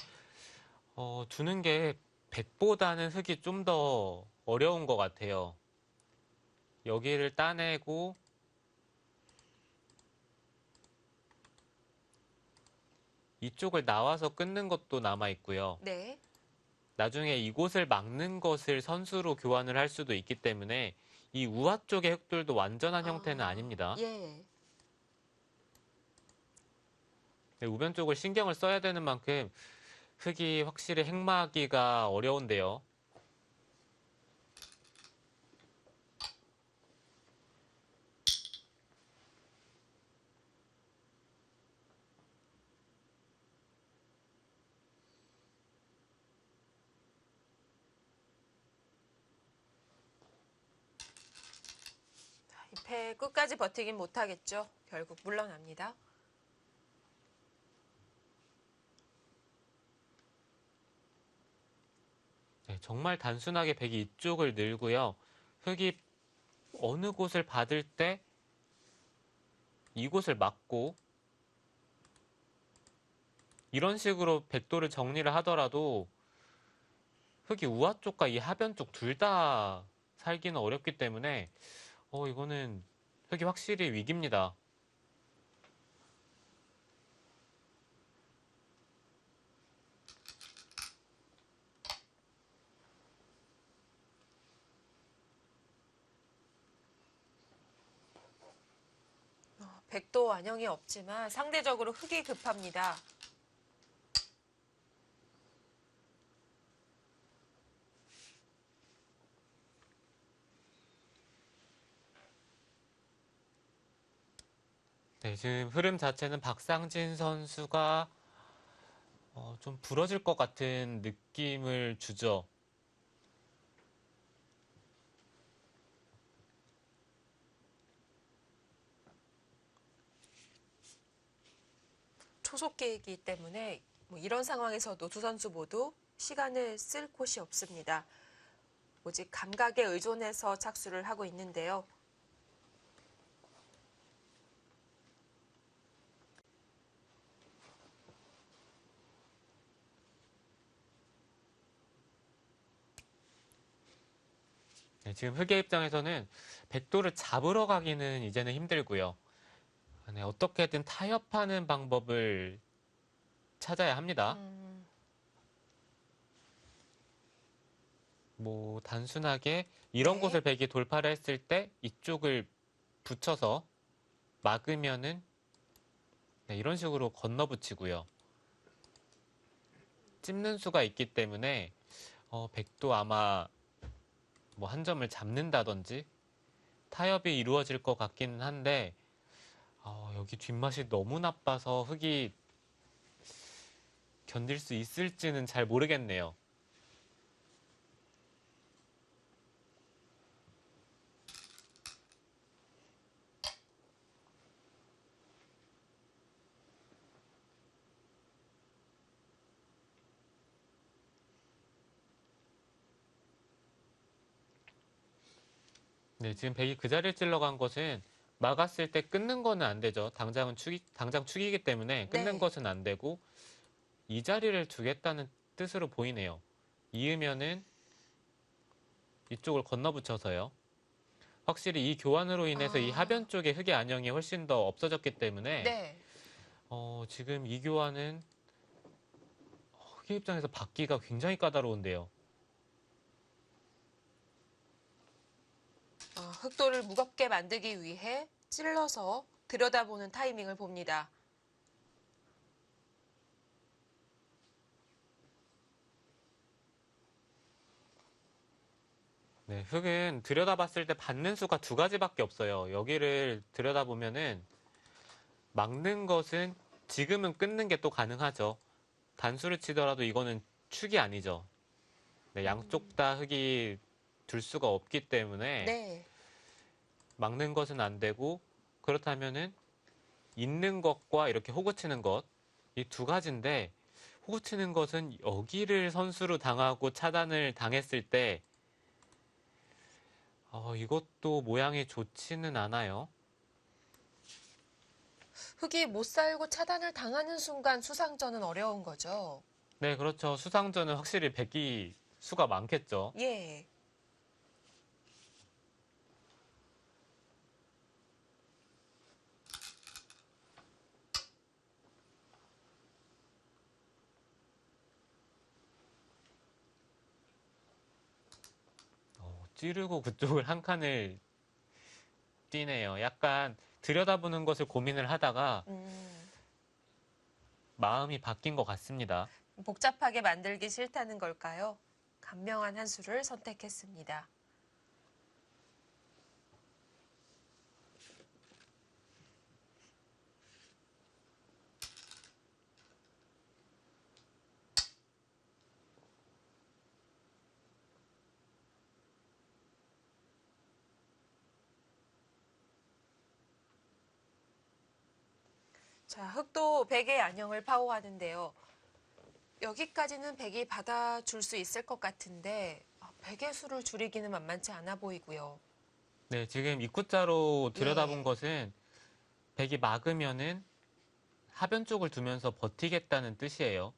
두는 게 백보다는 흑이 좀 더 어려운 것 같아요. 여기를 따내고 이쪽을 나와서 끊는 것도 남아 있고요. 네. 나중에 이곳을 막는 것을 선수로 교환을 할 수도 있기 때문에 이 우하 쪽의 흙들도 완전한 형태는 아닙니다. 예. 네, 우변 쪽을 신경을 써야 되는 만큼 흙이 확실히 획마하기가 어려운데요. 이 패 끝까지 버티긴 못하겠죠. 결국 물러납니다. 네, 정말 단순하게 백이 이쪽을 늘고요. 흙이 어느 곳을 받을 때 이곳을 막고 이런 식으로 백도를 정리를 하더라도 흙이 우하 쪽과 이 하변 쪽 둘 다 살기는 어렵기 때문에 이거는 흙이 확실히 위기입니다. 백도 완영이 없지만 상대적으로 흙이 급합니다. 네, 지금 흐름 자체는 박상진 선수가 좀 부러질 것 같은 느낌을 주죠. 초속계이기 때문에 뭐 이런 상황에서도 두 선수 모두 시간을 쓸 곳이 없습니다. 오직 감각에 의존해서 착수를 하고 있는데요. 네, 지금 흙의 입장에서는 백도를 잡으러 가기는 이제는 힘들고요. 네, 어떻게든 타협하는 방법을 찾아야 합니다. 뭐 단순하게 이런 네. 곳을 백이 돌파를 했을 때 이쪽을 붙여서 막으면은 네, 이런 식으로 건너붙이고요. 찝는 수가 있기 때문에 백도 아마 뭐 한 점을 잡는다든지 타협이 이루어질 것 같기는 한데 여기 뒷맛이 너무 나빠서 흙이 견딜 수 있을지는 잘 모르겠네요. 네, 지금 백이 그 자리를 찔러간 것은 막았을 때 끊는 거는 안 되죠. 당장 축이기 때문에 끊는 네. 것은 안 되고 이 자리를 주겠다는 뜻으로 보이네요. 이으면은 이쪽을 건너붙여서요. 확실히 이 교환으로 인해서 이 하변 쪽의 흙의 안형이 훨씬 더 없어졌기 때문에 네. 지금 이 교환은 흙의 입장에서 받기가 굉장히 까다로운데요. 흑도를 무겁게 만들기 위해 찔러서 들여다보는 타이밍을 봅니다. 네, 흙은 들여다봤을 때 받는 수가 두 가지밖에 없어요. 여기를 들여다보면은 막는 것은 지금은 끊는 게 또 가능하죠. 단수를 치더라도 이거는 축이 아니죠. 네, 양쪽 다 흙이 둘 수가 없기 때문에 네. 막는 것은 안 되고 그렇다면은 있는 것과 이렇게 호구 치는 것, 이 두 가지인데 호구 치는 것은 여기를 선수로 당하고 차단을 당했을 때 이것도 모양이 좋지는 않아요. 흙이 못 살고 차단을 당하는 순간 수상전은 어려운 거죠. 네, 그렇죠. 수상전은 확실히 백이 수가 많겠죠. 예. 찌르고 그쪽을 한 칸을 뛰네요. 약간 들여다보는 것을 고민을 하다가 마음이 바뀐 것 같습니다. 복잡하게 만들기 싫다는 걸까요? 간명한 한 수를 선택했습니다. 자, 흑도 백의 안녕을 파호하는데요. 여기까지는 백이 받아줄 수 있을 것 같은데 백의 수를 줄이기는 만만치 않아 보이고요. 네, 지금 입구자로 들여다본 예. 것은 백이 막으면은 하변 쪽을 두면서 버티겠다는 뜻이에요.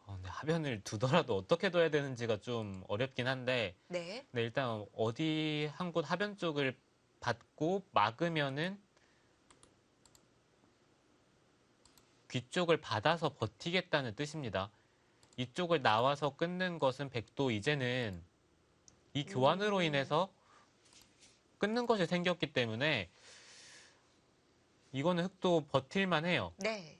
근데 하변을 두더라도 어떻게 둬야 되는지가 좀 어렵긴 한데, 네. 네, 일단 어디 한 곳 하변 쪽을 받고 막으면은 귀 쪽을 받아서 버티겠다는 뜻입니다. 이쪽을 나와서 끊는 것은 백도 이제는 이 교환으로 인해서 끊는 것이 생겼기 때문에 이거는 흑도 버틸만 해요. 네.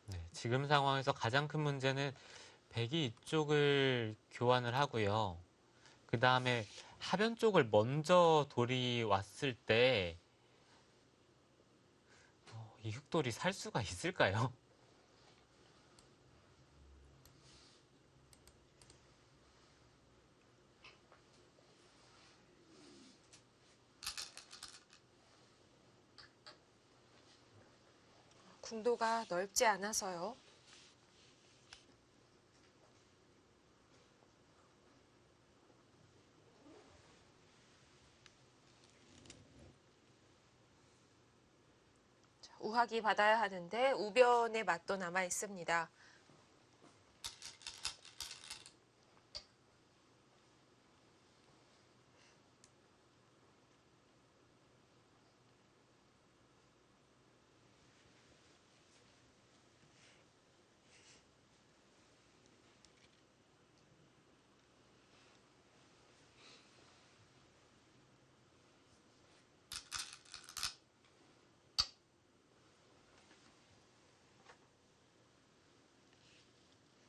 네, 지금 상황에서 가장 큰 문제는 백이 이쪽을 교환을 하고요. 그 다음에 하변 쪽을 먼저 돌이 왔을 때 이 흑돌이 살 수가 있을까요? 궁도가 넓지 않아서요. 자, 우하기 받아야 하는데 우변의 맛도 남아 있습니다.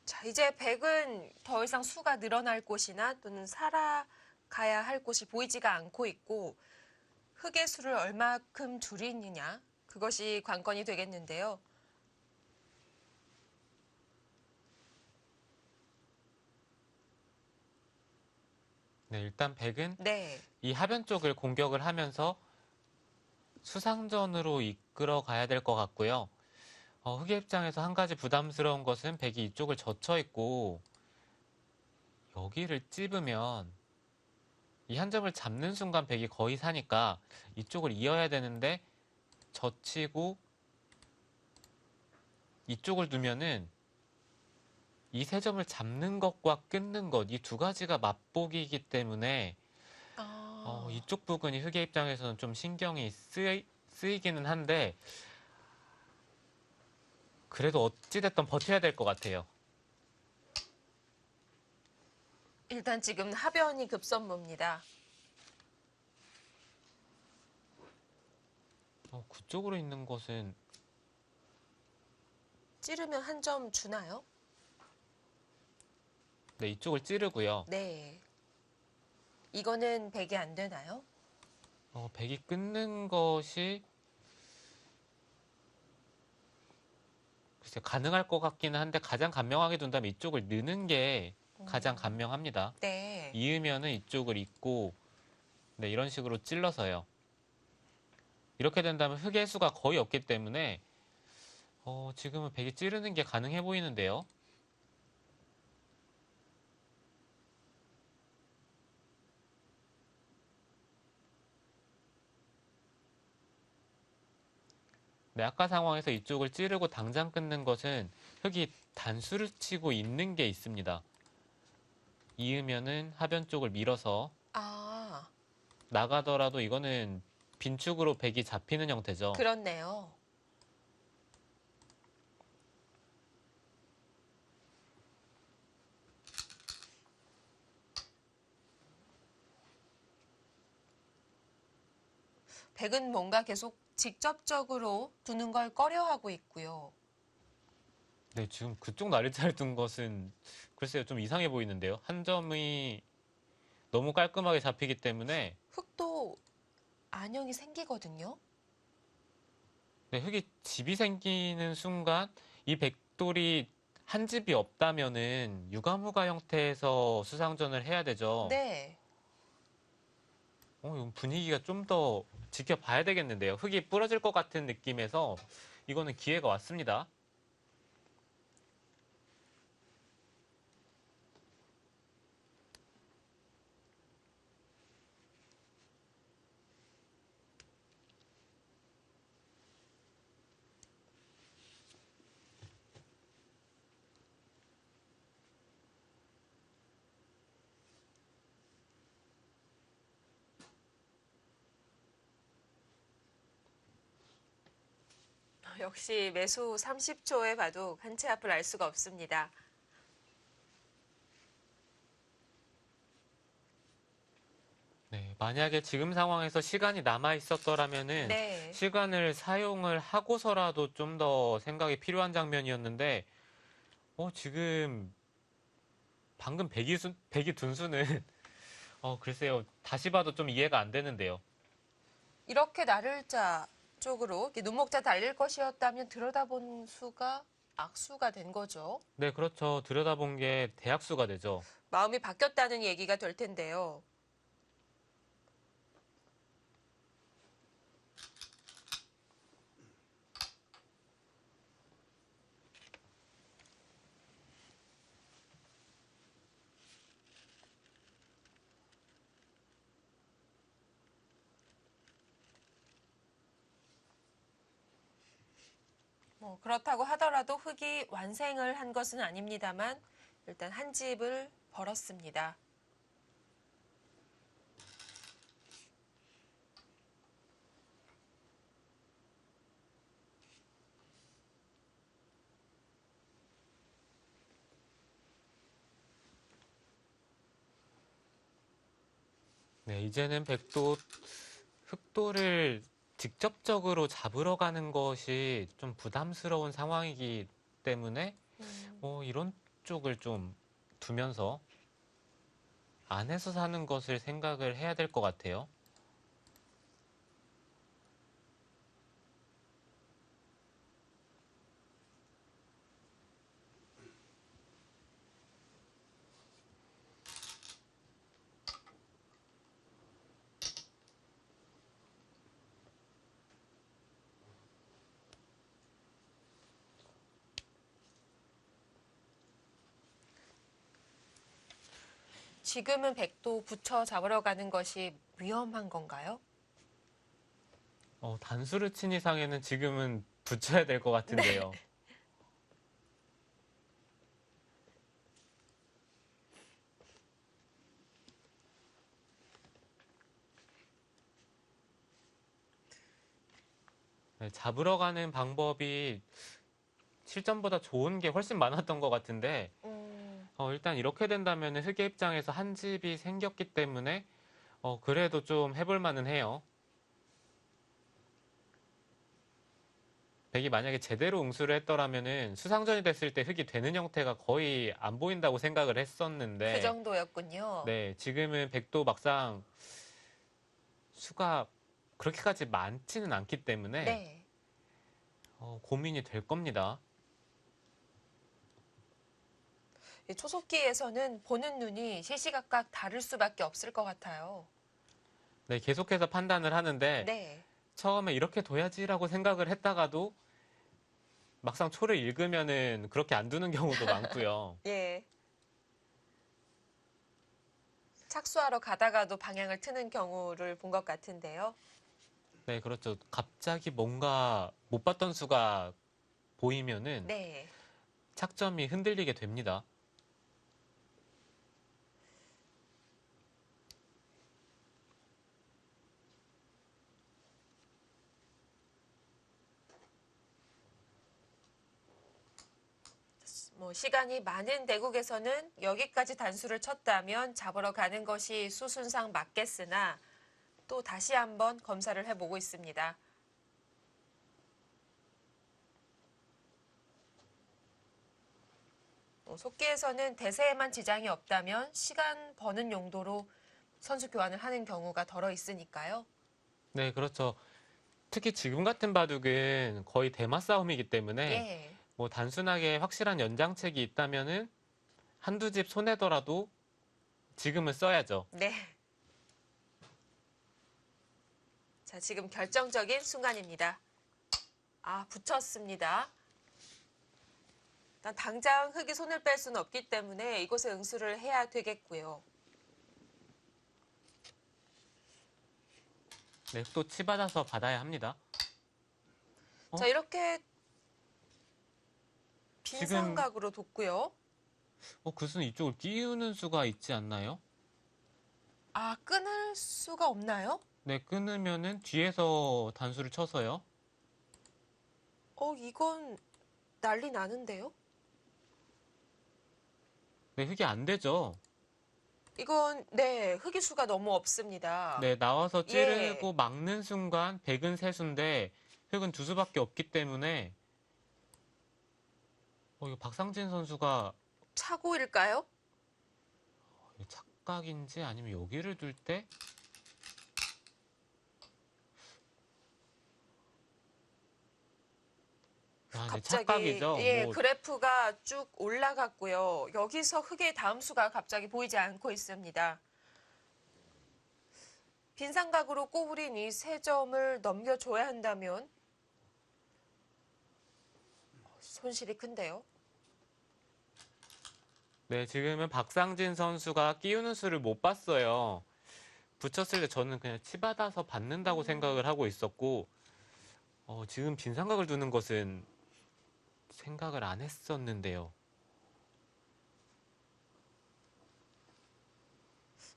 자, 이제 백은 더 이상 수가 늘어날 곳이나 또는 살아가야 할 곳이 보이지가 않고 있고 흑의 수를 얼마큼 줄이느냐 그것이 관건이 되겠는데요. 네, 일단 백은 네. 이 하변 쪽을 공격을 하면서 수상전으로 이끌어 가야 될 것 같고요. 흑의 입장에서 한 가지 부담스러운 것은 백이 이쪽을 젖혀 있고 여기를 찝으면 이 한 점을 잡는 순간 백이 거의 사니까 이쪽을 이어야 되는데 젖히고 이쪽을 두면은 이 세 점을 잡는 것과 끊는 것, 이 두 가지가 맛보기이기 때문에 이쪽 부분이 흑의 입장에서는 좀 신경이 쓰이기는 한데 그래도 어찌됐든 버텨야 될 것 같아요. 일단 지금 하변이 급선무입니다. 그쪽으로 있는 것은 찌르면 한 점 주나요? 네, 이쪽을 찌르고요. 네. 이거는 백이 안 되나요? 백이 끊는 것이 글쎄 가능할 것 같기는 한데 가장 간명하게 둔다면 이쪽을 느는 게 가장 간명합니다. 네. 이으면은 이쪽을 잇고 네, 이런 식으로 찔러서요. 이렇게 된다면 흑의 수가 거의 없기 때문에 지금은 백이 찌르는 게 가능해 보이는데요. 네, 아까 상황에서 이쪽을 찌르고 당장 끊는 것은 흙이 단수를 치고 있는 게 있습니다. 이으면은 하변 쪽을 밀어서 아, 나가더라도 이거는 빈축으로 백이 잡히는 형태죠. 그렇네요. 백은 뭔가 계속 직접적으로 두는 걸 꺼려하고 있고요. 네, 지금 그쪽 날짜를 둔 것은 글쎄요, 좀 이상해 보이는데요. 한 점이 너무 깔끔하게 잡히기 때문에 흙도 안형이 생기거든요. 네, 흙이 집이 생기는 순간 이 백돌이 한 집이 없다면은 유가무가 형태에서 수상전을 해야 되죠. 네. 이건 분위기가 좀 더 지켜봐야 되겠는데요. 흙이 부러질 것 같은 느낌에서 이거는 기회가 왔습니다. 역시 매수 30초에 봐도 한 치 앞을 알 수가 없습니다. 네, 만약에 지금 상황에서 시간이 남아 있었더라면은 네. 시간을 사용을 하고서라도 좀 더 생각이 필요한 장면이었는데, 지금 방금 백이 둔수는 글쎄요, 다시 봐도 좀 이해가 안 되는데요. 이렇게 나를자 쪽으로 이렇게 눈목자 달릴 것이었다면 들여다본 수가 악수가 된 거죠. 네, 그렇죠. 들여다본 게 대학수가 되죠. 마음이 바뀌었다는 얘기가 될 텐데요. 그렇다고 하더라도 흙이 완생을 한 것은 아닙니다만 일단 한 집을 벌었습니다. 네, 이제는 백도 흑도를 직접적으로 잡으러 가는 것이 좀 부담스러운 상황이기 때문에 이런 쪽을 좀 두면서 안에서 사는 것을 생각을 해야 될 것 같아요. 지금은 백도 붙여 잡으러 가는 것이 위험한 건가요? 단수를 친 이상에는 지금은 붙여야 될 것 같은데요. 네, 잡으러 가는 방법이 실전보다 좋은 게 훨씬 많았던 것 같은데 일단 이렇게 된다면 흑의 입장에서 한 집이 생겼기 때문에 그래도 좀 해볼 만은 해요. 백이 만약에 제대로 응수를 했더라면은 수상전이 됐을 때 흑이 되는 형태가 거의 안 보인다고 생각을 그 했었는데 정도였군요. 네, 지금은 백도 막상 수가 그렇게까지 많지는 않기 때문에 네. 고민이 될 겁니다. 이 초속기에서는 보는 눈이 시시각각 다를 수밖에 없을 것 같아요. 네, 계속해서 판단을 하는데 네. 처음에 이렇게 둬야지라고 생각을 했다가도 막상 초를 읽으면은 그렇게 안 두는 경우도 많고요. 예. 착수하러 가다가도 방향을 트는 경우를 본 것 같은데요. 네, 그렇죠. 갑자기 뭔가 못 봤던 수가 보이면은 네. 착점이 흔들리게 됩니다. 뭐 시간이 많은 대국에서는 여기까지 단수를 쳤다면 잡으러 가는 것이 수순상 맞겠으나 또 다시 한번 검사를 해보고 있습니다. 속기에서는 대세에만 지장이 없다면 시간 버는 용도로 선수 교환을 하는 경우가 덜어 있으니까요. 네, 그렇죠. 특히 지금 같은 바둑은 거의 대마 싸움이기 때문에 예. 뭐 단순하게 확실한 연장책이 있다면은 한두 집 손해더라도 지금은 써야죠. 네. 자, 지금 결정적인 순간입니다. 아, 붙였습니다. 일단 당장 흙이 손을 뺄 수는 없기 때문에 이곳에 응수를 해야 되겠고요. 네, 또 치받아서 받아야 합니다. 자, 이렇게 빈 지금 삼각으로 뒀고요. 그 수는 이쪽을 끼우는 수가 있지 않나요? 아, 끊을 수가 없나요? 네, 끊으면은 뒤에서 단수를 쳐서요. 이건 난리 나는데요? 네, 흙이 안 되죠. 이건, 네, 흙의 수가 너무 없습니다. 네, 나와서 예, 찌르고 막는 순간 백은 세 수인데 흙은 두 수밖에 없기 때문에 이거 박상진 선수가 차고일까요? 착각인지 아니면 여기를 둘 때 네, 갑자기, 착각이죠. 예, 그래프가 쭉 올라갔고요. 여기서 흙의 다음 수가 갑자기 보이지 않고 있습니다. 빈 삼각으로 꼬부린 이 세 점을 넘겨줘야 한다면 손실이 큰데요. 네, 지금은 박상진 선수가 끼우는 수를 못 봤어요. 붙였을 때 저는 그냥 치받아서 받는다고 생각을 하고 있었고 지금 빈 삼각을 두는 것은 생각을 안 했었는데요.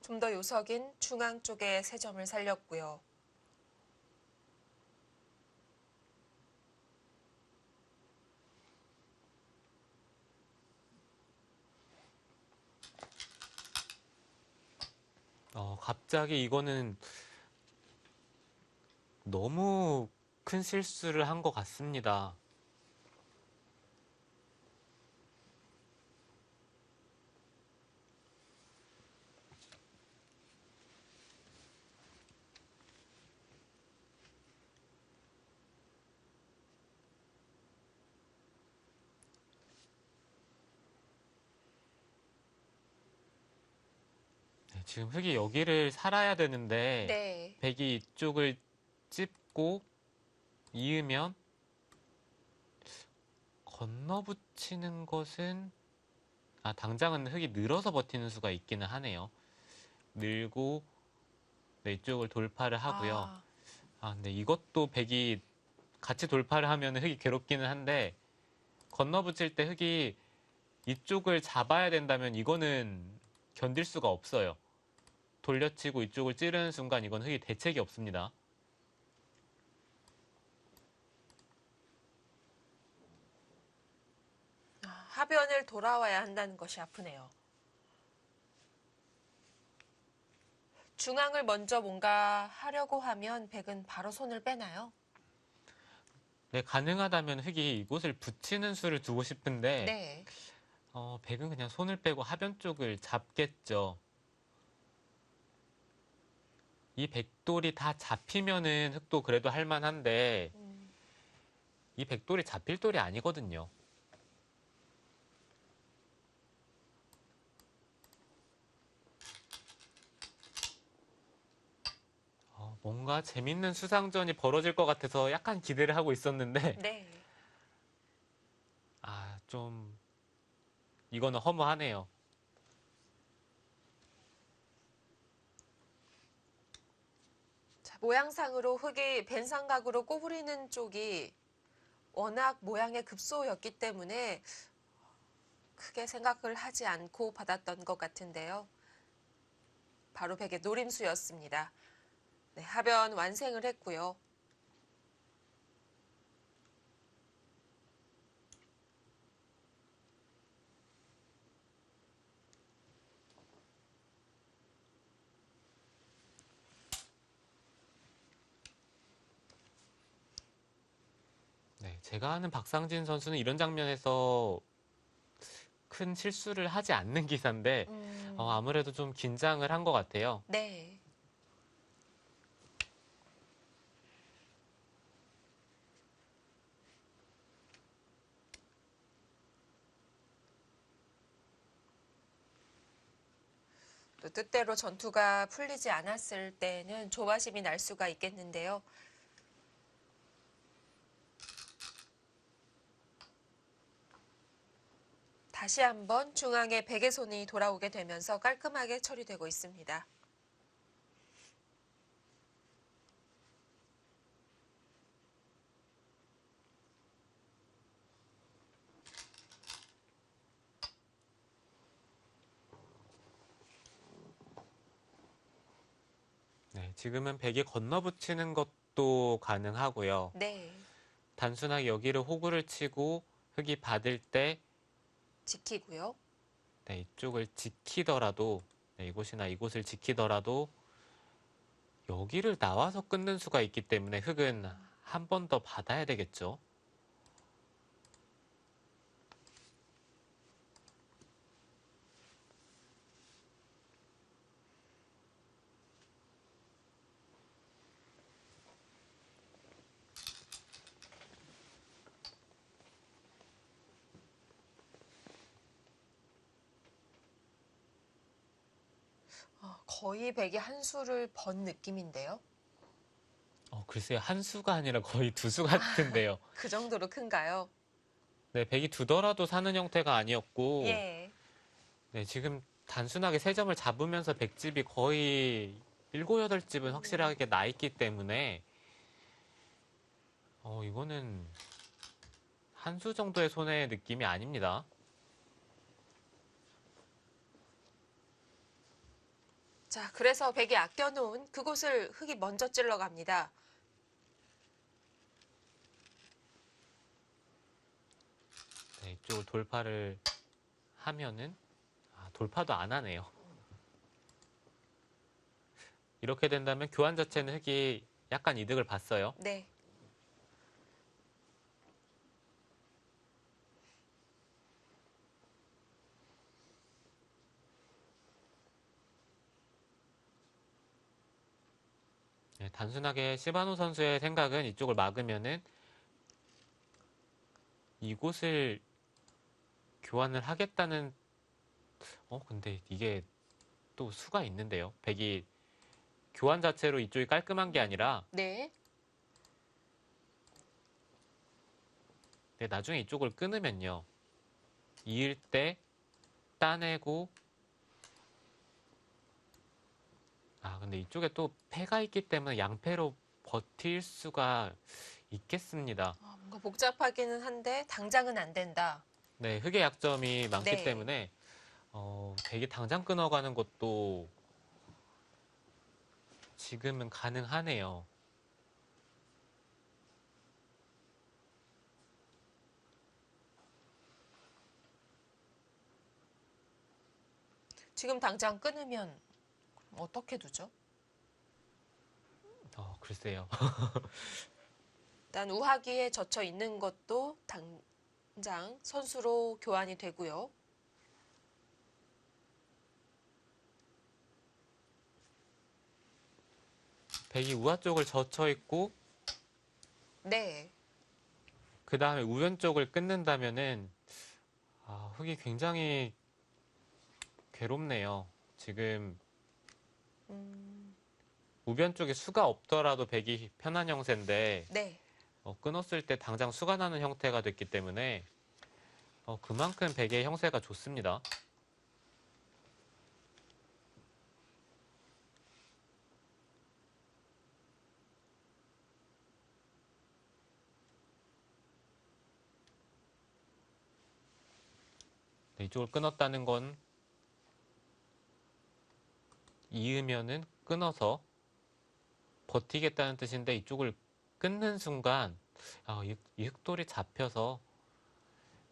좀 더 요석인 중앙 쪽에 세 점을 살렸고요. 갑자기 이거는 너무 큰 실수를 한 것 같습니다. 네, 지금 흙이 여기를 살아야 되는데 네. 백이 이쪽을 찝고 이으면 건너붙이는 것은 당장은 흙이 늘어서 버티는 수가 있기는 하네요. 늘고 네, 이쪽을 돌파를 하고요. 아, 근데 이것도 백이 같이 돌파를 하면 흙이 괴롭기는 한데 건너붙일 때 흙이 이쪽을 잡아야 된다면 이거는 견딜 수가 없어요. 돌려치고 이쪽을 찌르는 순간 이건 흙이 대책이 없습니다. 하변을 돌아와야 한다는 것이 아프네요. 중앙을 먼저 뭔가 하려고 하면 백은 바로 손을 빼나요? 네, 가능하다면 흙이 이곳을 붙이는 수를 두고 싶은데 네. 백은 그냥 손을 빼고 하변 쪽을 잡겠죠. 이 백돌이 다 잡히면은 흙도 그래도 할만한데 이 백돌이 잡힐 돌이 아니거든요. 뭔가 재밌는 수상전이 벌어질 것 같아서 약간 기대를 하고 있었는데 네. 좀 이거는 허무하네요. 자, 모양상으로 흙이 벤상각으로 꼬부리는 쪽이 워낙 모양의 급소였기 때문에 크게 생각을 하지 않고 받았던 것 같은데요. 바로 백의 노림수였습니다. 네, 하변 완생을 했고요. 네, 제가 아는 박상진 선수는 이런 장면에서 큰 실수를 하지 않는 기사인데 아무래도 좀 긴장을 한 것 같아요. 네. 또 뜻대로 전투가 풀리지 않았을 때는 조바심이 날 수가 있겠는데요. 다시 한번 중앙에 백의 손이 돌아오게 되면서 깔끔하게 처리되고 있습니다. 네, 지금은 백이 건너붙이는 것도 가능하고요. 네. 단순하게 여기를 호구를 치고 흙이 받을 때 지키고요. 네, 이쪽을 지키더라도 네, 이곳이나 이곳을 지키더라도 여기를 나와서 끊는 수가 있기 때문에 흙은 한 번 더 받아야 되겠죠. 거의 백이 한 수를 번 느낌인데요. 글쎄요, 한 수가 아니라 거의 두 수 같은데요. 그 정도로 큰가요? 네, 백이 두더라도 사는 형태가 아니었고 예. 네, 지금 단순하게 세 점을 잡으면서 백집이 거의 7, 8집은 확실하게 나 있기 때문에 이거는 한 수 정도의 손해의 느낌이 아닙니다. 자, 그래서 백이 아껴놓은 그곳을 흙이 먼저 찔러 갑니다. 네, 이쪽을 돌파를 하면은 돌파도 안 하네요. 이렇게 된다면 교환 자체는 흙이 약간 이득을 봤어요. 네. 네, 단순하게 시바노 선수의 생각은 이쪽을 막으면은 이곳을 교환을 하겠다는 근데 이게 또 수가 있는데요. 백이 교환 자체로 이쪽이 깔끔한 게 아니라 네. 네, 나중에 이쪽을 끊으면요. 이을 때 따내고 근데 이쪽에 또 패가 있기 때문에 양패로 버틸 수가 있겠습니다. 뭔가 복잡하기는 한데 당장은 안 된다. 네, 흙의 약점이 많기 네. 때문에 백이 당장 끊어가는 것도 지금은 가능하네요. 지금 당장 끊으면 어떻게 두죠? 글쎄요. 일단 우하기에 젖혀 있는 것도 당장 선수로 교환이 되고요. 백이 우하 쪽을 젖혀 있고 네. 그 다음에 우변 쪽을 끊는다면은 흙이 굉장히 괴롭네요. 지금 우변 쪽에 수가 없더라도 백이 편한 형세인데 네. 끊었을 때 당장 수가 나는 형태가 됐기 때문에 그만큼 백의 형세가 좋습니다. 네, 이쪽을 끊었다는 건 이으면은 끊어서 버티겠다는 뜻인데 이쪽을 끊는 순간 이 흑돌이 잡혀서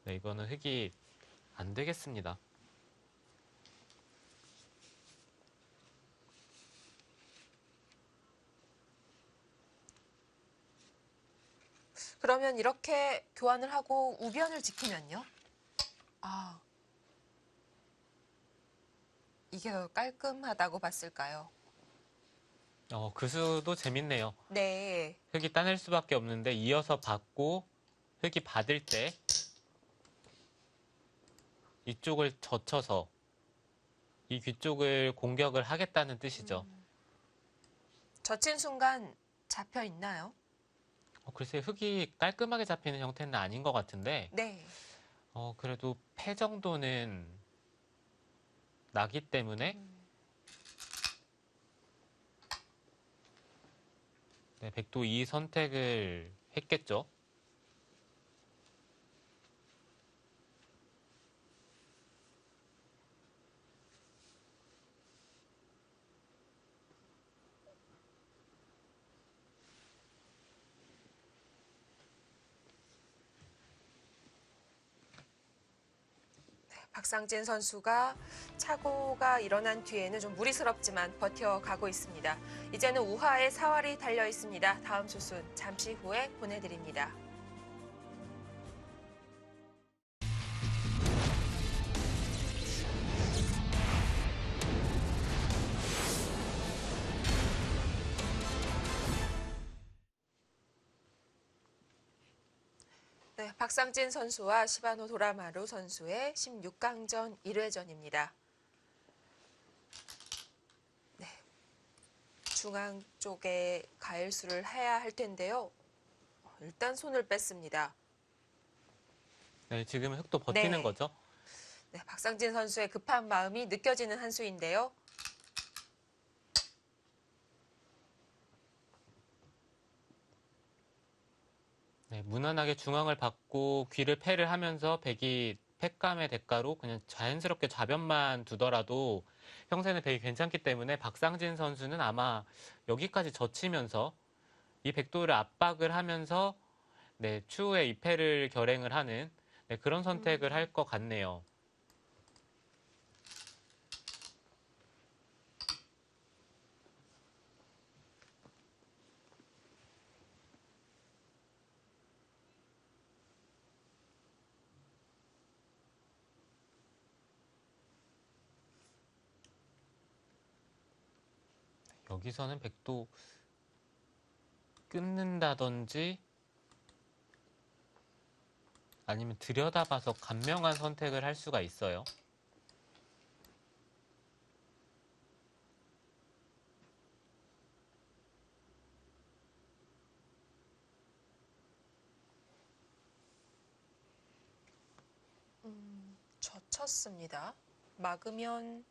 네, 이거는 흑이 안 되겠습니다. 그러면 이렇게 교환을 하고 우변을 지키면요? 아, 이게 더 깔끔하다고 봤을까요? 그 수도 재밌네요. 네. 흑이 따낼 수밖에 없는데 이어서 받고 흑이 받을 때 이쪽을 젖혀서 이 귀 쪽을 공격을 하겠다는 뜻이죠. 젖힌 순간 잡혀 있나요? 글쎄 흑이 깔끔하게 잡히는 형태는 아닌 것 같은데 네. 그래도 패 정도는 나기 때문에 네, 백도 이 선택을 했겠죠. 박상진 선수가 착오가 일어난 뒤에는 좀 무리스럽지만 버텨가고 있습니다. 이제는 우하에 사활이 달려 있습니다. 다음 수순 잠시 후에 보내드립니다. 네, 박상진 선수와 시바노 도라마루 선수의 16강전 1회전입니다. 네, 중앙 쪽에 가일수를 해야 할 텐데요. 일단 손을 뺐습니다. 네, 지금 흑도 버티는 네. 거죠. 네, 박상진 선수의 급한 마음이 느껴지는 한 수인데요. 네, 무난하게 중앙을 받고 귀를 패를 하면서 백이 패감의 대가로 그냥 자연스럽게 좌변만 두더라도 형세는 백이 괜찮기 때문에 박상진 선수는 아마 여기까지 젖히면서 이 백도를 압박을 하면서 네, 추후에 이 패를 결행을 하는 네, 그런 선택을 할 것 같네요. 여기서는 백도 끊는다든지 아니면 들여다봐서 간명한 선택을 할 수가 있어요. 젖혔습니다. 막으면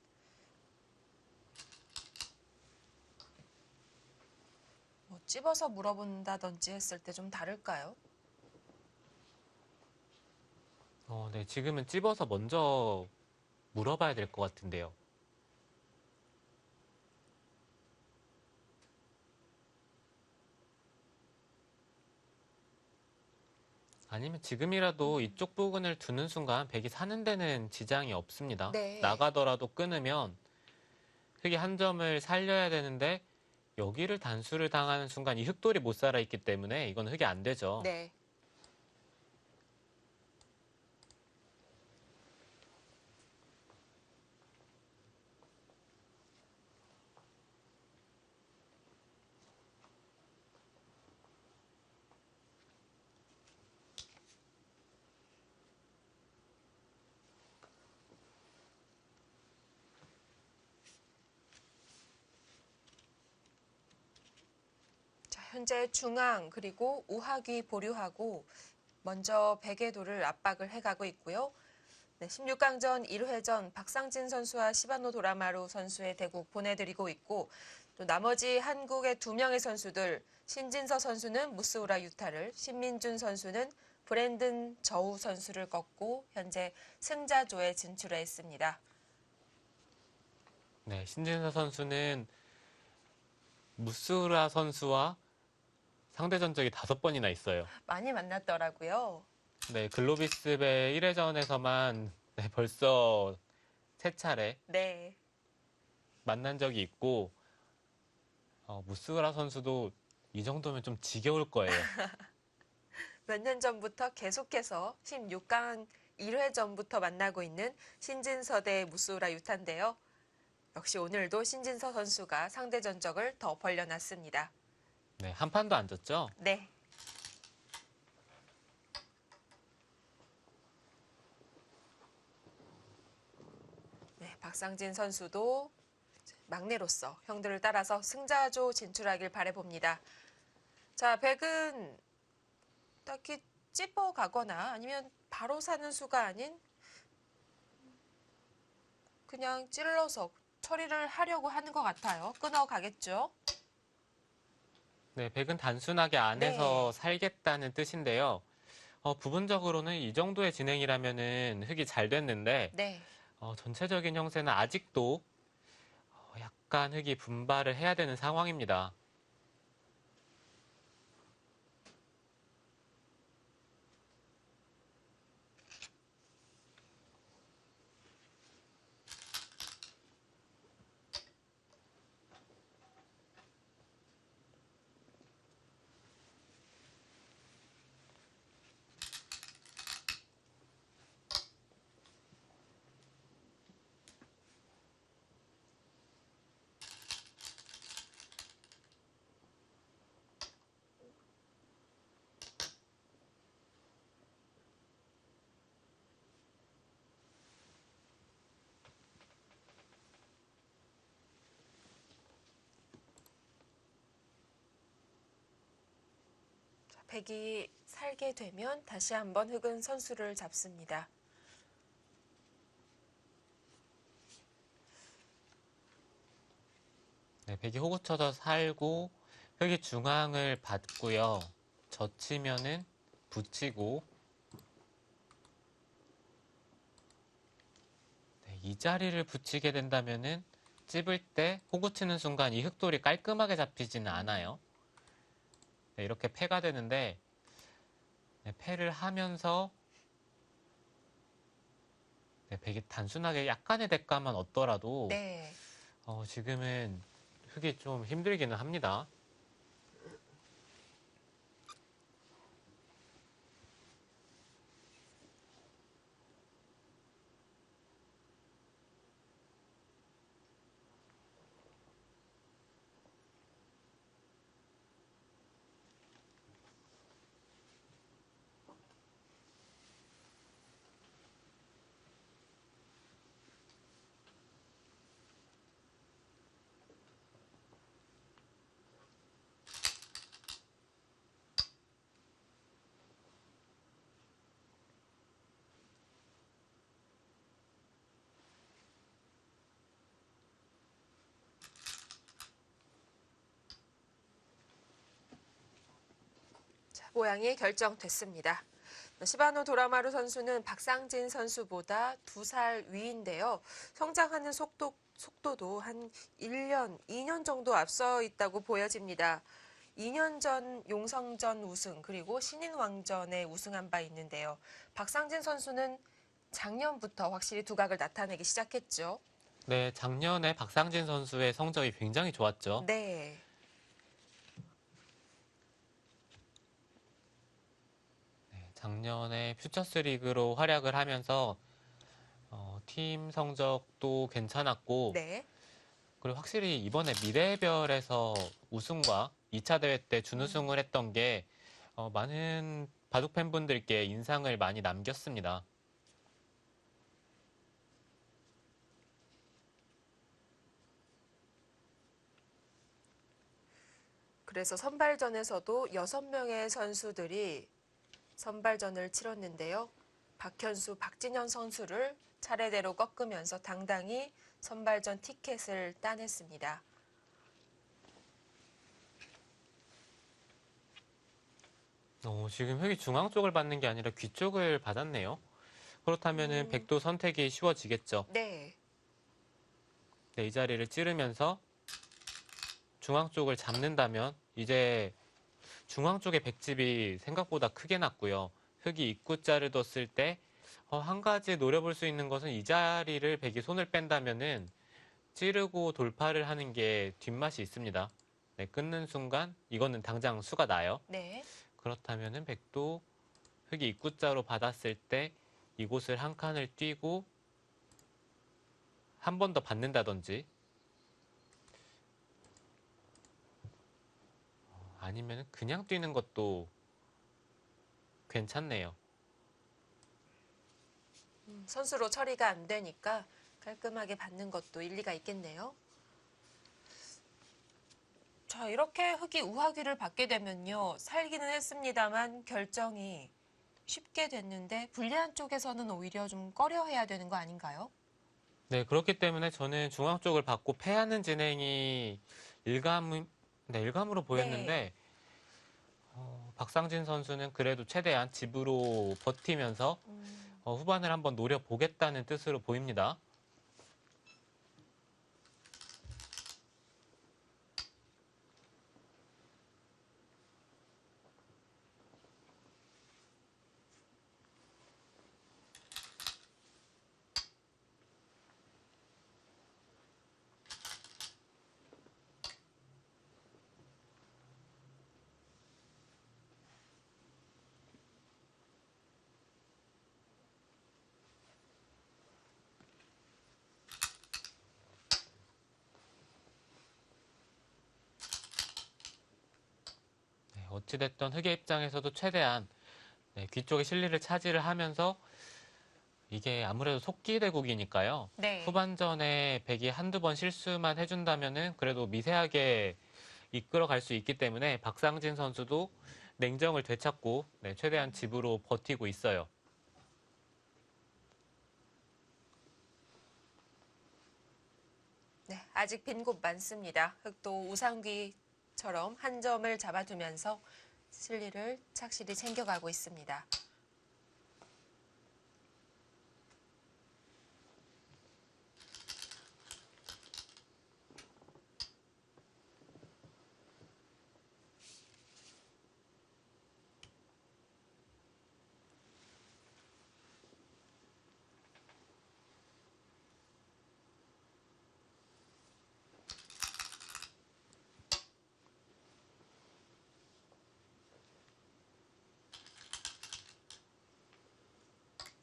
뭐 찝어서 물어본다든지 했을 때 좀 다를까요? 네, 지금은 찝어서 먼저 물어봐야 될 것 같은데요. 아니면 지금이라도 이쪽 부근을 두는 순간 백이 사는 데는 지장이 없습니다. 네. 나가더라도 끊으면 흑이 한 점을 살려야 되는데 여기를 단수를 당하는 순간 이 흑돌이 못 살아있기 때문에 이건 흑이 안 되죠. 네. 자, 현재 중앙 그리고 우하귀 보류하고 먼저 백의도를 압박을 해가고 있고요. 네, 16강전 1회전 박상진 선수와 시바노 도라마루 선수의 대국 보내드리고 있고 또 나머지 한국의 2명의 선수들 신진서 선수는 무스우라 유타를, 신민준 선수는 브랜든 저우 선수를 꺾고 현재 승자조에 진출했습니다. 네, 신진서 선수는 무스우라 선수와 상대 전적이 5번이나 있어요. 많이 만났더라고요. 네, 글로비스배 1회전에서만 벌써 3차례 네. 만난 적이 있고 무스우라 선수도 이 정도면 좀 지겨울 거예요. 몇 년 전부터 계속해서 16강 1회전부터 만나고 있는 신진서 대 무스우라 유타인데요. 역시 오늘도 신진서 선수가 상대 전적을 더 벌려놨습니다. 네, 한 판도 안 졌죠? 네. 네, 박상진 선수도 막내로서 형들을 따라서 승자조 진출하길 바라봅니다. 자, 백은 딱히 찝어가거나 아니면 바로 사는 수가 아닌 그냥 찔러서 처리를 하려고 하는 것 같아요. 끊어가겠죠? 네, 백은 단순하게 안에서 네. 살겠다는 뜻인데요. 부분적으로는 이 정도의 진행이라면은 흙이 잘 됐는데 네. 전체적인 형세는 아직도 약간 흙이 분발을 해야 되는 상황입니다. 백이 살게 되면 다시 한번 흑은 선수를 잡습니다. 네, 백이 호구 쳐서 살고 흙이 중앙을 받고요. 젖히면은 붙이고 네, 이 자리를 붙이게 된다면은 찝을 때 호구 치는 순간 이 흙돌이 깔끔하게 잡히지는 않아요. 네, 이렇게 패가 되는데 네, 패를 하면서 네, 백이 단순하게 약간의 대가만 얻더라도 네. 지금은 흙이 좀 힘들기는 합니다. 자, 모양이 결정됐습니다. 시바노 도라마루 선수는 박상진 선수보다 2살 위인데요. 성장하는 속도도 한 1년, 2년 정도 앞서 있다고 보여집니다. 2년 전 용성전 우승 그리고 신인왕전에 우승한 바 있는데요. 박상진 선수는 작년부터 확실히 두각을 나타내기 시작했죠. 네, 작년에 박상진 선수의 성적이 굉장히 좋았죠. 네. 작년에 퓨처스 리그로 활약을 하면서 팀 성적도 괜찮았고 네. 그리고 확실히 이번에 미래별에서 우승과 2차 대회 때 준우승을 했던 게 많은 바둑 팬분들께 인상을 많이 남겼습니다. 그래서 선발전에서도 6명의 선수들이 선발전을 치렀는데요. 박현수, 박진현 선수를 차례대로 꺾으면서 당당히 선발전 티켓을 따냈습니다. 지금 흙이 중앙 쪽을 받는 게 아니라 귀 쪽을 받았네요. 그렇다면은 백도 선택이 쉬워지겠죠. 네. 네, 이 자리를 찌르면서 중앙 쪽을 잡는다면 이제 중앙 쪽의 백집이 생각보다 크게 났고요. 흙이 입구자를 뒀을 때 한 가지 노려볼 수 있는 것은 이 자리를 백이 손을 뺀다면은 찌르고 돌파를 하는 게 뒷맛이 있습니다. 네, 끊는 순간 이거는 당장 수가 나요. 네. 그렇다면은 백도 흙이 입구자로 받았을 때 이곳을 한 칸을 뛰고 한 번 더 받는다든지 아니면 그냥 뛰는 것도 괜찮네요. 선수로 처리가 안 되니까 깔끔하게 받는 것도 일리가 있겠네요. 자, 이렇게 흙이 우하귀를 받게 되면요. 살기는 했습니다만 결정이 쉽게 됐는데 불리한 쪽에서는 오히려 좀 꺼려해야 되는 거 아닌가요? 네, 그렇기 때문에 저는 중앙 쪽을 받고 패하는 진행이 일감, 네, 일감으로 네. 보였는데 박상진 선수는 그래도 최대한 집으로 버티면서 후반을 한번 노려보겠다는 뜻으로 보입니다. 네, 어찌됐든 흑의 입장에서도 최대한 네, 귀 쪽의 실리를 차지를 하면서 이게 아무래도 속기대국이니까요. 네. 후반전에 백이 한두 번 실수만 해준다면은 그래도 미세하게 이끌어갈 수 있기 때문에 박상진 선수도 냉정을 되찾고 네, 최대한 집으로 버티고 있어요. 네, 아직 빈 곳 많습니다. 흑도 우상귀처럼 한 점을 잡아두면서 실리를 착실히 챙겨가고 있습니다.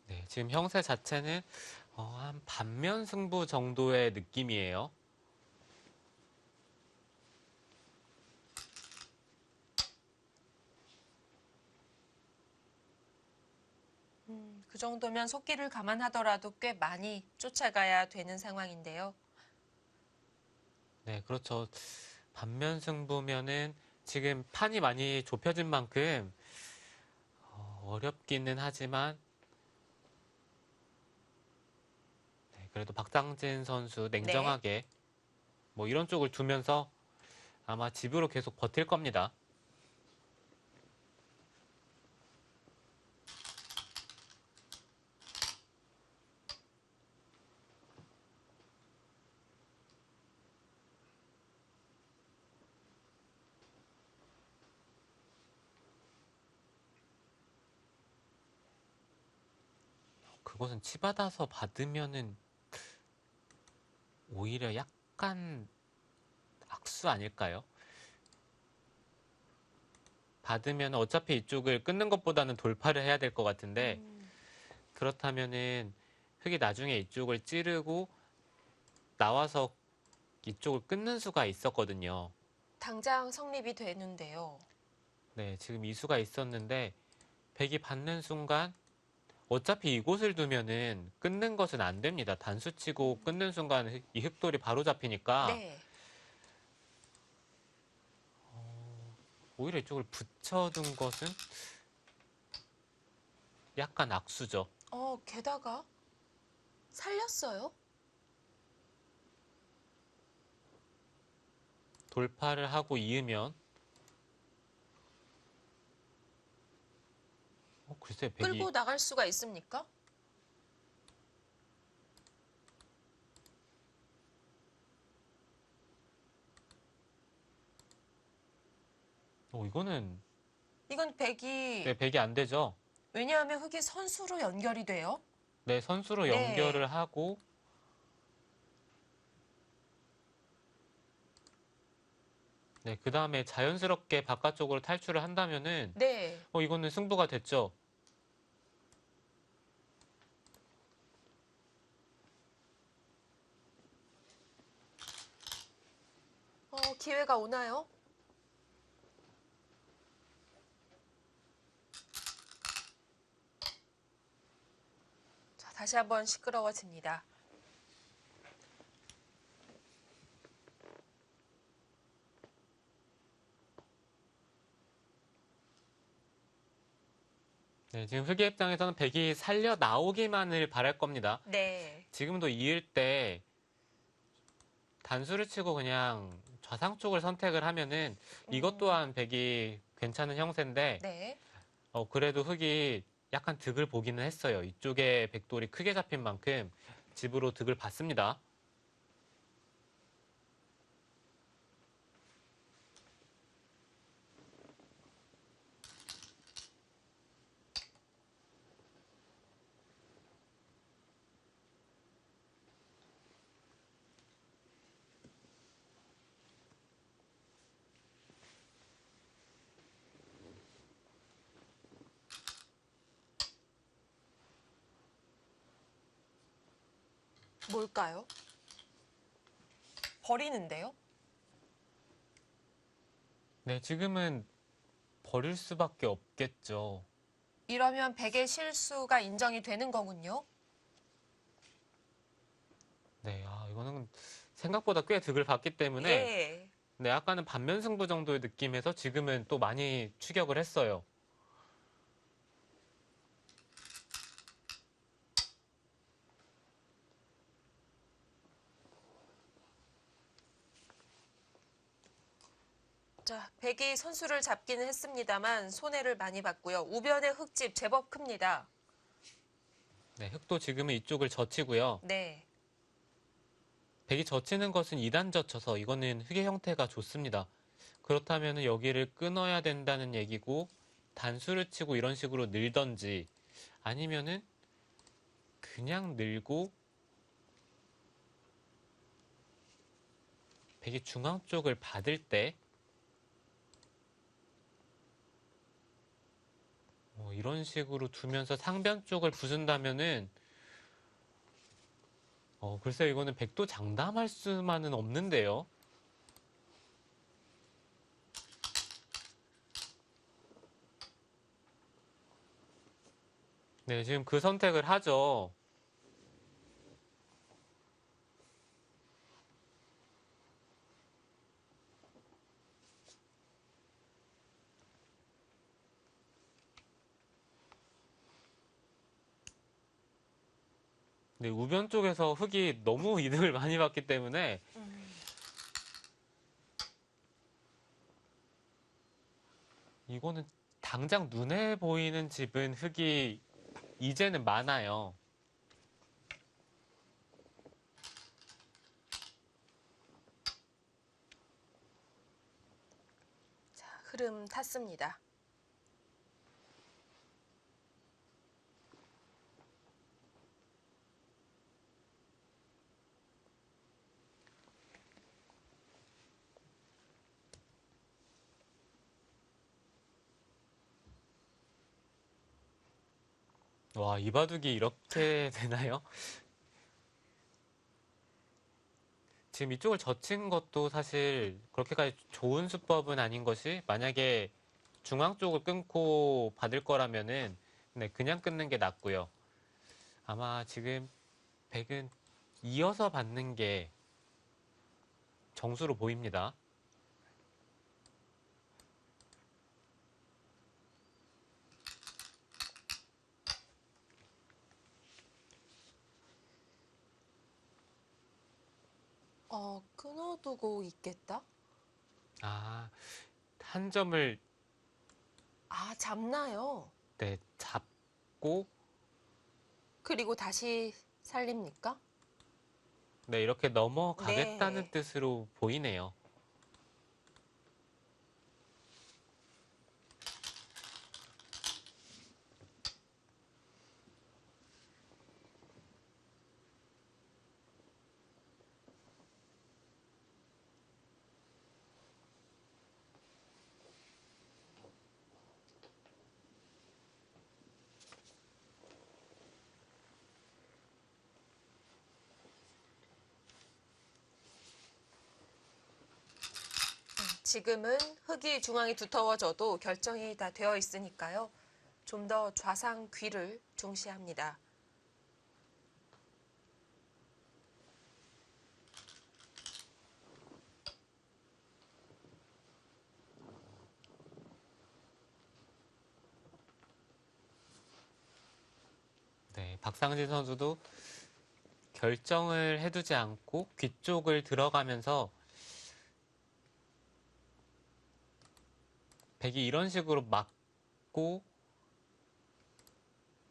네, 지금 형세 자체는 한 반면 승부 정도의 느낌이에요. 그 정도면 속기를 감안하더라도 꽤 많이 쫓아가야 되는 상황인데요. 네, 그렇죠. 반면 승부면은 지금 판이 많이 좁혀진 만큼 어렵기는 하지만 네, 그래도 박상진 선수 네. 냉정하게 뭐 이런 쪽을 두면서 아마 집으로 계속 버틸 겁니다. 그것은 치받아서 받으면은 오히려 약간 악수 아닐까요? 받으면 어차피 이쪽을 끊는 것보다는 돌파를 해야 될 것 같은데 그렇다면은 흙이 나중에 이쪽을 찌르고 나와서 이쪽을 끊는 수가 있었거든요. 당장 성립이 되는데요. 네, 지금 이 수가 있었는데 백이 받는 순간 어차피 이곳을 두면은 끊는 것은 안 됩니다. 단수 치고 끊는 순간 이 흙돌이 바로 잡히니까 네. 오히려 이쪽을 붙여둔 것은 약간 악수죠. 게다가 살렸어요? 돌파를 하고 이으면 글쎄 끌고 백이 나갈 수가 있습니까? 이거는 이건 백이 네, 백이 안 되죠. 왜냐하면 흙이 선수로 연결이 돼요. 네, 선수로 연결을 네. 하고 네, 그다음에 자연스럽게 바깥쪽으로 탈출을 한다면은 네. 이거는 승부가 됐죠. 기회가 오나요? 자, 다시 한번 시끄러워집니다. 네, 지금 흑의 입장에서는 백이 살려 나오기만을 바랄 겁니다. 네. 지금도 이을 때 단수를 치고 그냥 좌상 쪽을 선택을 하면은 이것 또한 백이 괜찮은 형세인데 네. 그래도 흑이 약간 득을 보기는 했어요. 이쪽에 백돌이 크게 잡힌 만큼 집으로 득을 봤습니다. 뭘까요? 버리는데요? 네, 지금은 버릴 수밖에 없겠죠. 이러면 백의 실수가 인정이 되는 거군요. 네, 이거는 생각보다 꽤 득을 봤기 때문에 예. 네, 아까는 반면 승부 정도의 느낌에서 지금은 또 많이 추격을 했어요. 자, 백이 선수를 잡기는 했습니다만 손해를 많이 봤고요. 우변의 흙집 제법 큽니다. 네, 흑도 지금은 이쪽을 젖히고요. 네. 백이 젖히는 것은 2단 젖혀서 이거는 흑의 형태가 좋습니다. 그렇다면 여기를 끊어야 된다는 얘기고 단수를 치고 이런 식으로 늘던지 아니면은 그냥 늘고 백이 중앙 쪽을 받을 때 이런 식으로 두면서 상변 쪽을 부순다면은 글쎄 이거는 백도 장담할 수만은 없는데요. 네, 지금 그 선택을 하죠. 네, 우변 쪽에서 흑이 너무 이득을 많이 봤기 때문에 이거는 당장 눈에 보이는 집은 흑이 이제는 많아요. 자, 흐름 탔습니다. 와, 이 바둑이 이렇게 되나요? 지금 이쪽을 젖힌 것도 사실 그렇게까지 좋은 수법은 아닌 것이 만약에 중앙 쪽을 끊고 받을 거라면은 네, 그냥 끊는 게 낫고요. 아마 지금 백은 이어서 받는 게 정수로 보입니다. 끊어두고 있겠다? 한 점을 잡나요? 네, 막고 그리고 다시 살립니까? 네, 이렇게 넘어가겠다는 네. 뜻으로 보이네요. 지금은 흙이 중앙이 두터워져도 결정이 다 되어 있으니까요. 좀 더 좌상 귀를 중시합니다. 네, 박상진 선수도 결정을 해두지 않고 귀 쪽을 들어가면서 백이 이런 식으로 막고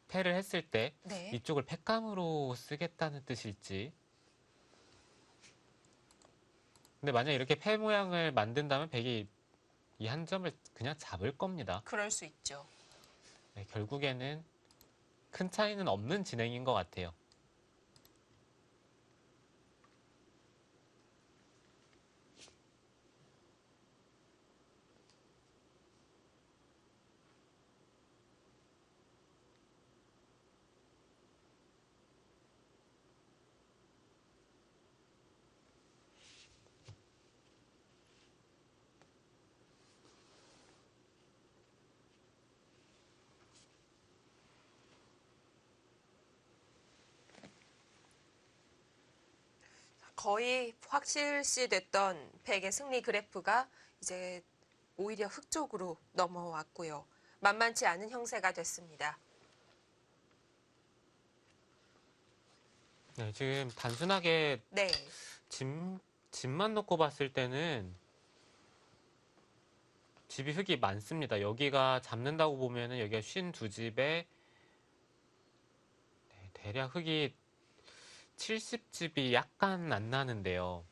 패를 했을 때 네. 이쪽을 패감으로 쓰겠다는 뜻일지. 근데 만약 이렇게 패 모양을 만든다면 백이 이 한 점을 그냥 잡을 겁니다. 그럴 수 있죠. 네, 결국에는 큰 차이는 없는 진행인 것 같아요. 거의 확실시됐던 백의 승리 그래프가 이제 오히려 흙 쪽으로 넘어왔고요. 만만치 않은 형세가 됐습니다. 네, 지금 단순하게 네. 집만 놓고 봤을 때는 집이 흙이 많습니다. 여기가 잡는다고 보면은 여기가 52집에 대략 흙이 70집이 약간 안 나는데요.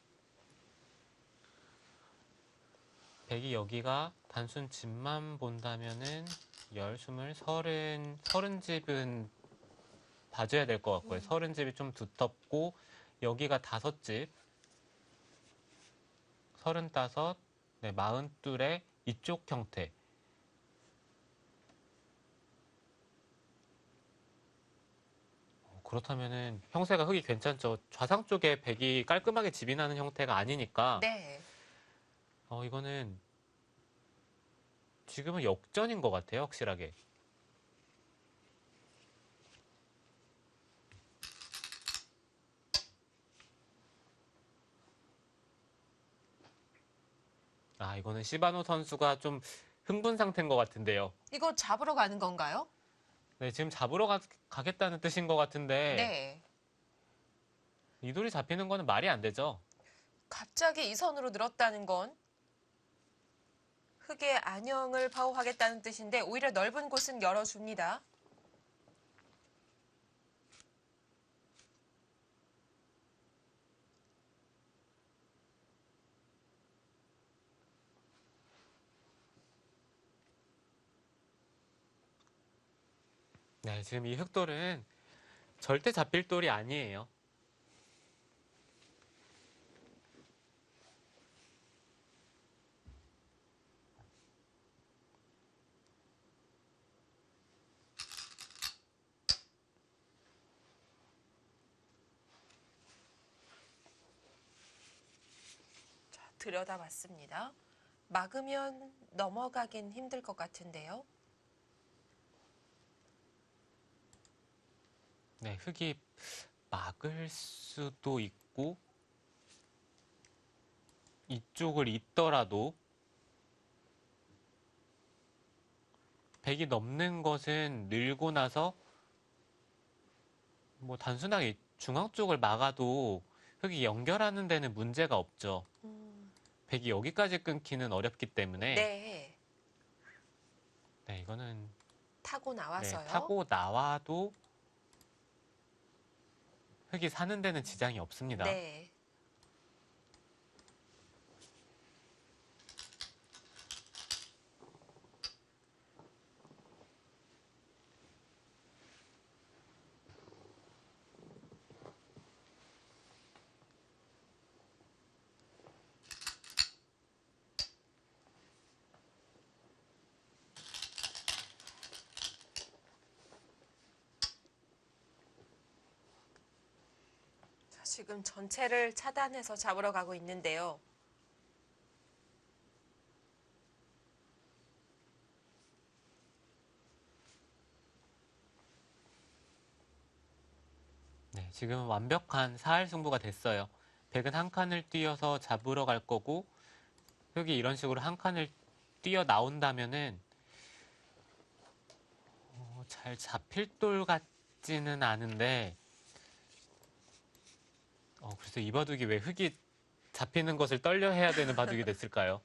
백이 여기가 단순 집만 본다면은 10, 20, 30집은 봐줘야 될 것 같고요. 30집이 좀 두텁고 여기가 5집, 35, 네, 42의 이쪽 형태. 그렇다면은 형세가 흙이 괜찮죠. 좌상 쪽에 백이 깔끔하게 집이 나는 형태가 아니니까 네. 이거는 지금은 역전인 것 같아요, 확실하게. 아, 이거는 시바노 선수가 좀 흥분 상태인 것 같은데요. 이거 잡으러 가는 건가요? 네, 지금 잡으러 가겠다는 뜻인 것 같은데 네. 이 돌이 잡히는 거는 말이 안 되죠. 갑자기 이 선으로 늘었다는 건 흙의 안형을 파호하겠다는 뜻인데 오히려 넓은 곳은 열어줍니다. 네, 지금 이 흑돌은 절대 잡힐 돌이 아니에요. 들여다봤습니다. 막으면 넘어가긴 힘들 것 같은데요. 네, 흙이 막을 수도 있고 이쪽을 잇더라도 백이 넘는 것은 늘고 나서 뭐 단순하게 중앙 쪽을 막아도 흙이 연결하는 데는 문제가 없죠. 백이 여기까지 끊기는 어렵기 때문에 네. 네, 이거는 타고 네, 나와서요. 타고 나와도 흙이 사는 데는 지장이 없습니다. 네. 자, 지금 전체를 차단해서 잡으러 가고 있는데요. 네, 지금은 완벽한 사활 승부가 됐어요. 백은 한 칸을 뛰어서 잡으러 갈 거고 흙이 이런 식으로 한 칸을 뛰어 나온다면은 잘 잡힐 돌 같지는 않은데 글쎄 이 바둑이 왜 흙이 잡히는 것을 떨려 해야 되는 바둑이 됐을까요?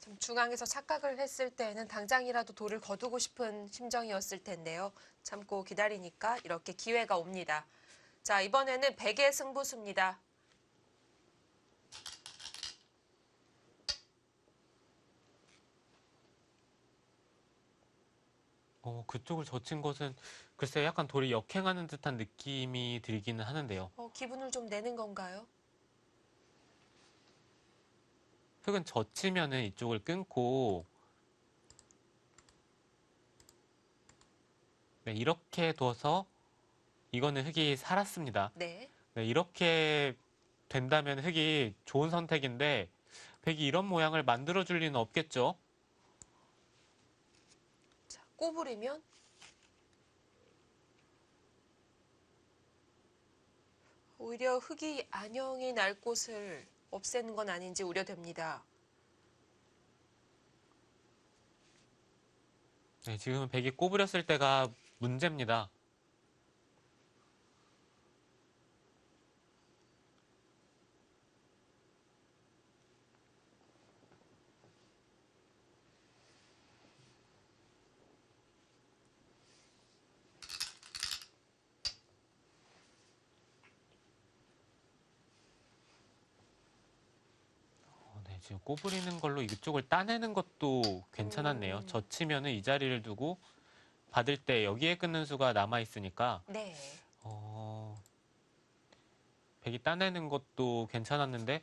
좀 중앙에서 착각을 했을 때는 당장이라도 돌을 거두고 싶은 심정이었을 텐데요. 참고 기다리니까 이렇게 기회가 옵니다. 자, 이번에는 백의 승부수입니다. 그쪽을 젖힌 것은 글쎄 약간 돌이 역행하는 듯한 느낌이 들기는 하는데요. 기분을 좀 내는 건가요? 흙은 젖히면은 이쪽을 끊고 네, 이렇게 둬서 이거는 흙이 살았습니다. 네. 네, 이렇게 된다면 흙이 좋은 선택인데 백이 이런 모양을 만들어줄 리는 없겠죠? 자, 꼬부리면 오히려 흙이 안형이 날 곳을 없애는 건 아닌지 우려됩니다. 네, 지금은 백이 꼬부렸을 때가 문제입니다. 네, 지금 꼬부리는 걸로 이쪽을 따내는 것도 괜찮았네요. 젖히면은 이 자리를 두고 받을 때 여기에 끊는 수가 남아 있으니까 네. 백이 따내는 것도 괜찮았는데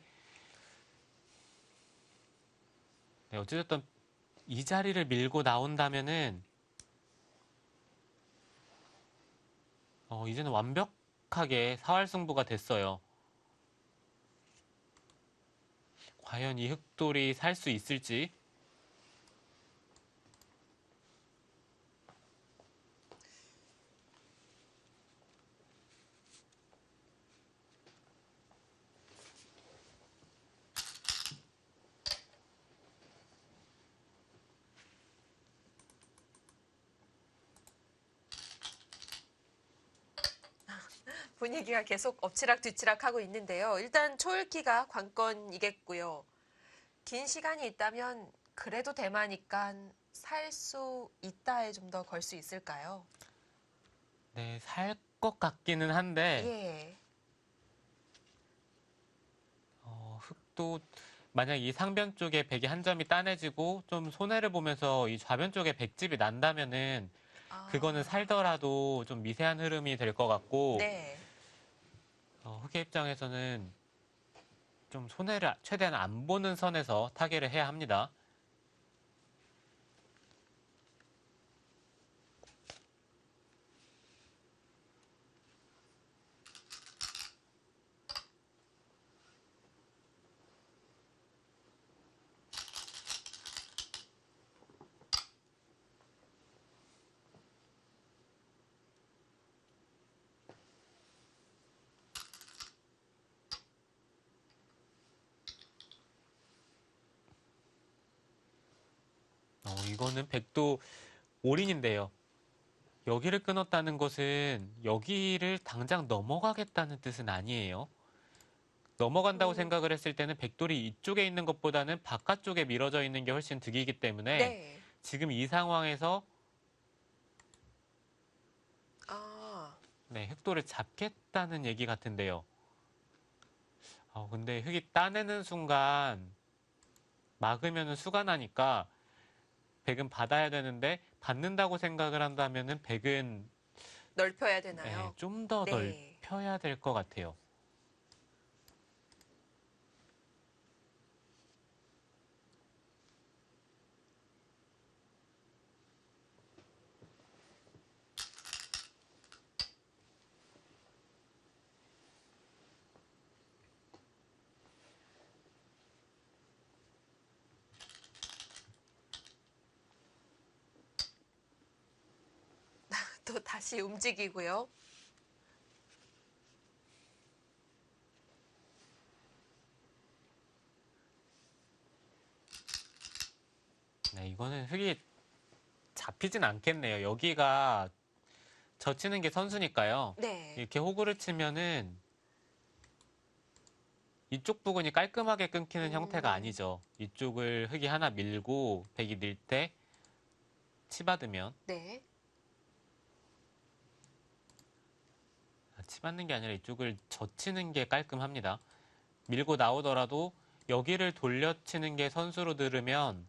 네, 어찌됐든 이 자리를 밀고 나온다면은 이제는 완벽하게 사활승부가 됐어요. 과연 이 흑돌이 살 수 있을지. 분위기가 계속 엎치락뒤치락 하고 있는데요. 일단 초읽기가 관건이겠고요. 긴 시간이 있다면 그래도 대마니까 살 수 있다에 좀 더 걸 수 있을까요? 네, 살 것 같기는 한데 예. 흑도 만약 이 상변 쪽에 백이 한 점이 따내지고 좀 손해를 보면서 이 좌변 쪽에 백집이 난다면은 그거는 살더라도 좀 미세한 흐름이 될 것 같고 네. 흑의 입장에서는 좀 손해를 최대한 안 보는 선에서 타개를 해야 합니다. 이거는 백도 올인인데요. 여기를 끊었다는 것은 여기를 당장 넘어가겠다는 뜻은 아니에요. 넘어간다고 생각을 했을 때는 백돌이 이쪽에 있는 것보다는 바깥쪽에 밀어져 있는 게 훨씬 득이기 때문에 네. 지금 이 상황에서 아, 네, 흑돌을 잡겠다는 얘기 같은데요. 근데 흑이 따내는 순간 막으면 수가 나니까 백은 받아야 되는데 받는다고 생각을 한다면은 백은 넓혀야 되나요? 좀 더 네. 넓혀야 될 것 같아요. 또 다시 움직이고요. 네, 이거는 흑이 잡히진 않겠네요. 여기가 젖히는 게 선수니까요. 네. 이렇게 호구를 치면은 이쪽 부분이 깔끔하게 끊기는 형태가 아니죠. 이쪽을 흑이 하나 밀고 백이 늘 때 치받으면 네. 치받는 게 아니라 이쪽을 젖히는 게 깔끔합니다. 밀고 나오더라도 여기를 돌려치는 게 선수로 들으면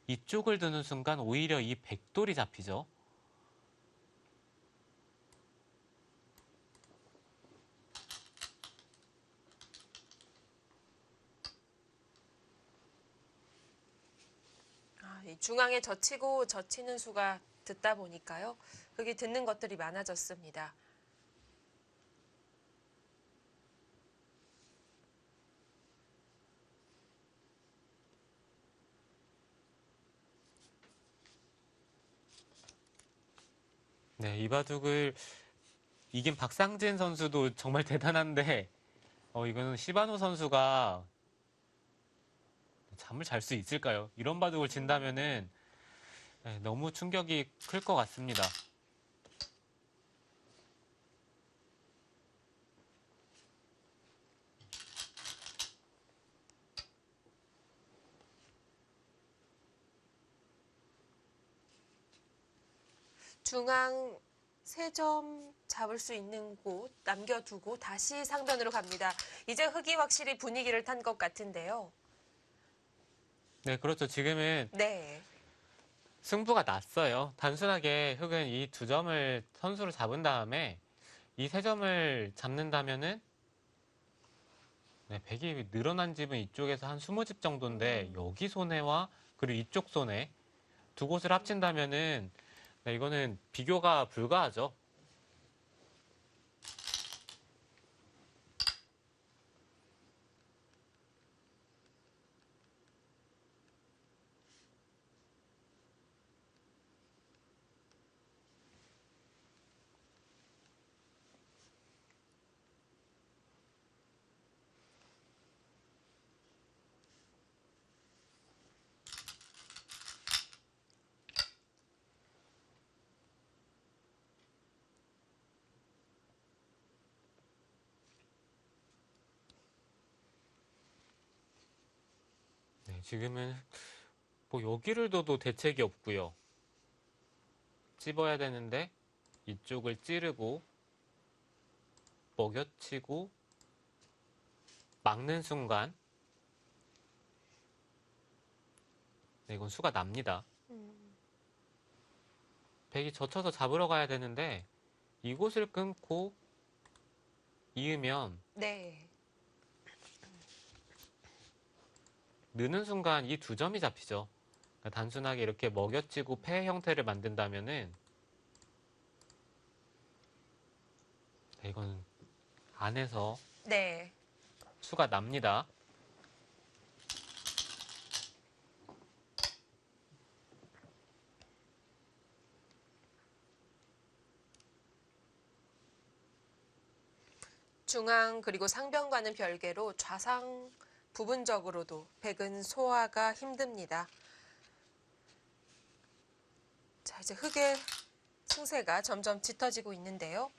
이쪽을 드는 순간 오히려 이 백돌이 잡히죠. 이 중앙에 젖히고 젖히는 수가 듣다 보니까요. 그게 듣는 것들이 많아졌습니다. 네, 이 바둑을 이긴 박상진 선수도 정말 대단한데 이거는 시바노 선수가 잠을 잘 수 있을까요? 이런 바둑을 진다면은 너무 충격이 클 것 같습니다. 중앙 3점 잡을 수 있는 곳 남겨두고 다시 상변으로 갑니다. 이제 흑이 확실히 분위기를 탄 것 같은데요. 네, 그렇죠. 지금은 네. 승부가 났어요. 단순하게 흑은 이 2점을 선수로 잡은 다음에 이 3점을 잡는다면은 백이 늘어난 집은 이쪽에서 한 20집 정도인데 여기 손해와 그리고 이쪽 손해 두 곳을 합친다면은 이거는 비교가 불가하죠. 네, 지금은 뭐 여기를 둬도 대책이 없고요. 찝어야 되는데 이쪽을 찌르고 먹여치고 막는 순간 이건 수가 납니다. 백이 젖혀서 잡으러 가야 되는데 이곳을 끊고 이으면 네. 느는 순간 이 2점이 잡히죠. 그러니까 단순하게 이렇게 먹여치고 패 형태를 만든다면은 이건 안에서 네. 수가 납니다. 중앙 그리고 상변과는 별개로 좌상 부분적으로도 백은 소화가 힘듭니다. 자, 자, 이제 흑의 승세가 점점 짙어지고 있는데요.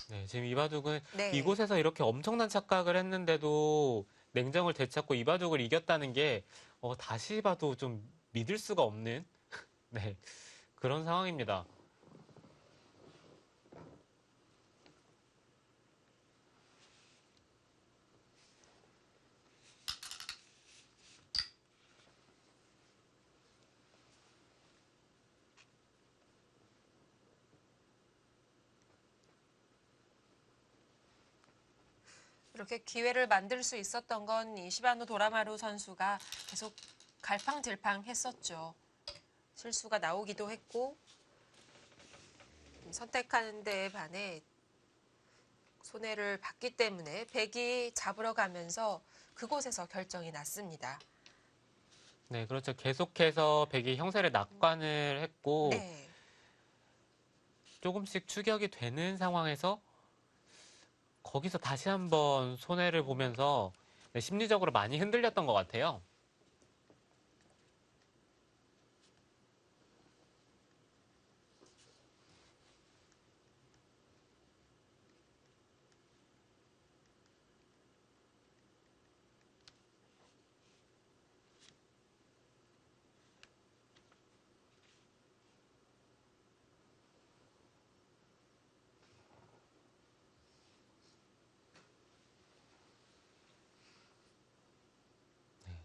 네, 지금 이바둑은 네. 이곳에서 이렇게 엄청난 착각을 했는데도 냉정을 되찾고 이바둑을 이겼다는 게 다시 봐도 좀 믿을 수가 없는 네, 그런 상황입니다. 이렇게 기회를 만들 수 있었던 건 이 시바노 도라마루 선수가 계속 갈팡질팡 했었죠. 실수가 나오기도 했고 선택하는 데에 반해 손해를 봤기 때문에 백이 잡으러 가면서 그곳에서 결정이 났습니다. 네, 그렇죠. 계속해서 백이 형세를 낙관을 했고 네. 조금씩 추격이 되는 상황에서 거기서 다시 한번 손해를 보면서 네, 심리적으로 많이 흔들렸던 것 같아요.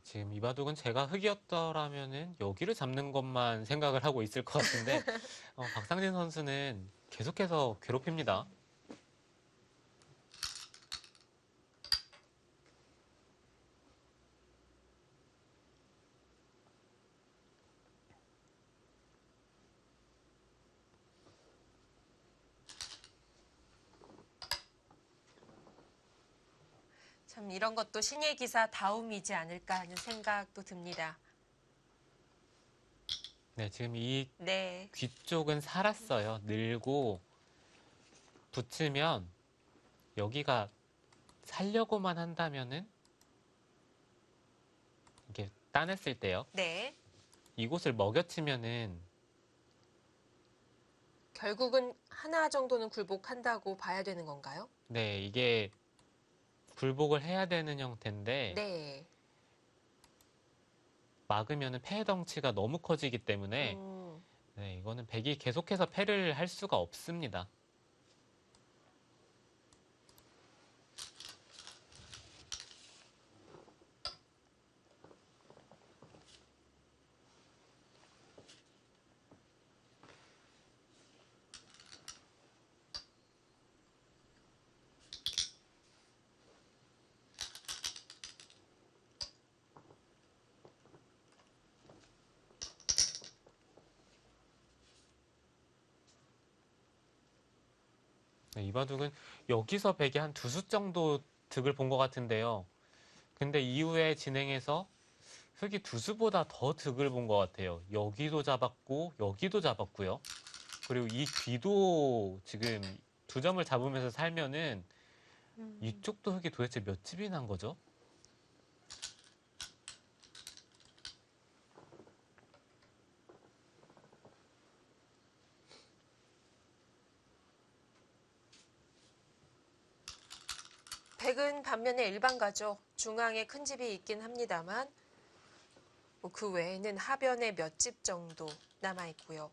지금 이바둑은 제가 흑이었더라면은 여기를 잡는 것만 생각을 하고 있을 것 같은데 박상진 선수는 계속해서 괴롭힙니다. 참 이런 것도 신예 기사 다움이지 않을까 하는 생각도 듭니다. 네, 지금 이 네. 귀 쪽은 살았어요. 늘고 붙으면 여기가 살려고만 한다면은 이게 따냈을 때요. 네. 이곳을 먹여치면은 결국은 하나 정도는 굴복한다고 봐야 되는 건가요? 네, 이게 굴복을 해야 되는 형태인데 네. 막으면은 패 덩치가 너무 커지기 때문에 네, 이거는 백이 계속해서 패를 할 수가 없습니다. 네, 이바둑은 여기서 백이 한 두 수 정도 득을 본 것 같은데요. 근데 이후에 진행해서 흑이 두 수보다 더 득을 본 것 같아요. 여기도 잡았고 여기도 잡았고요. 그리고 이 귀도 지금 두 점을 잡으면서 살면은 이쪽도 흑이 도대체 몇 집이 난 거죠? 백은 반면에 일반가죠. 중앙에 큰 집이 있긴 합니다만 그 외에는 하변에 몇 집 정도 남아 있고요.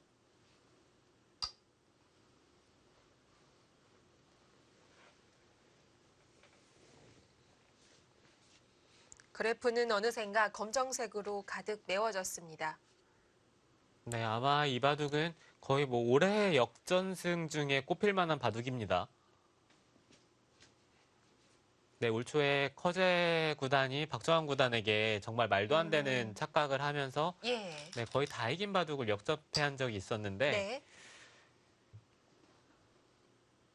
그래프는 어느샌가 검정색으로 가득 메워졌습니다. 네, 아마 이 바둑은 거의 뭐 올해의 역전승 중에 꼽힐 만한 바둑입니다. 네, 올 초에 커제 구단이 박정환 구단에게 정말 말도 안 되는 착각을 하면서 예. 네, 거의 다 이긴 바둑을 역접해한 적이 있었는데 네.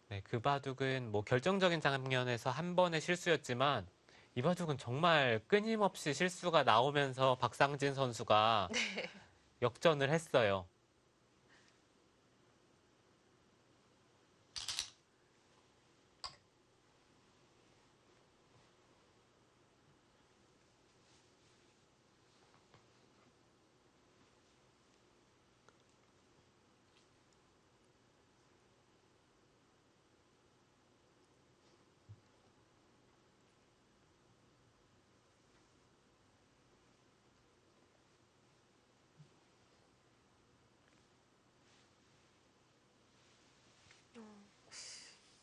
네, 그 바둑은 뭐 결정적인 장면에서 한 번의 실수였지만 이 바둑은 정말 끊임없이 실수가 나오면서 박상진 선수가 네. 역전을 했어요.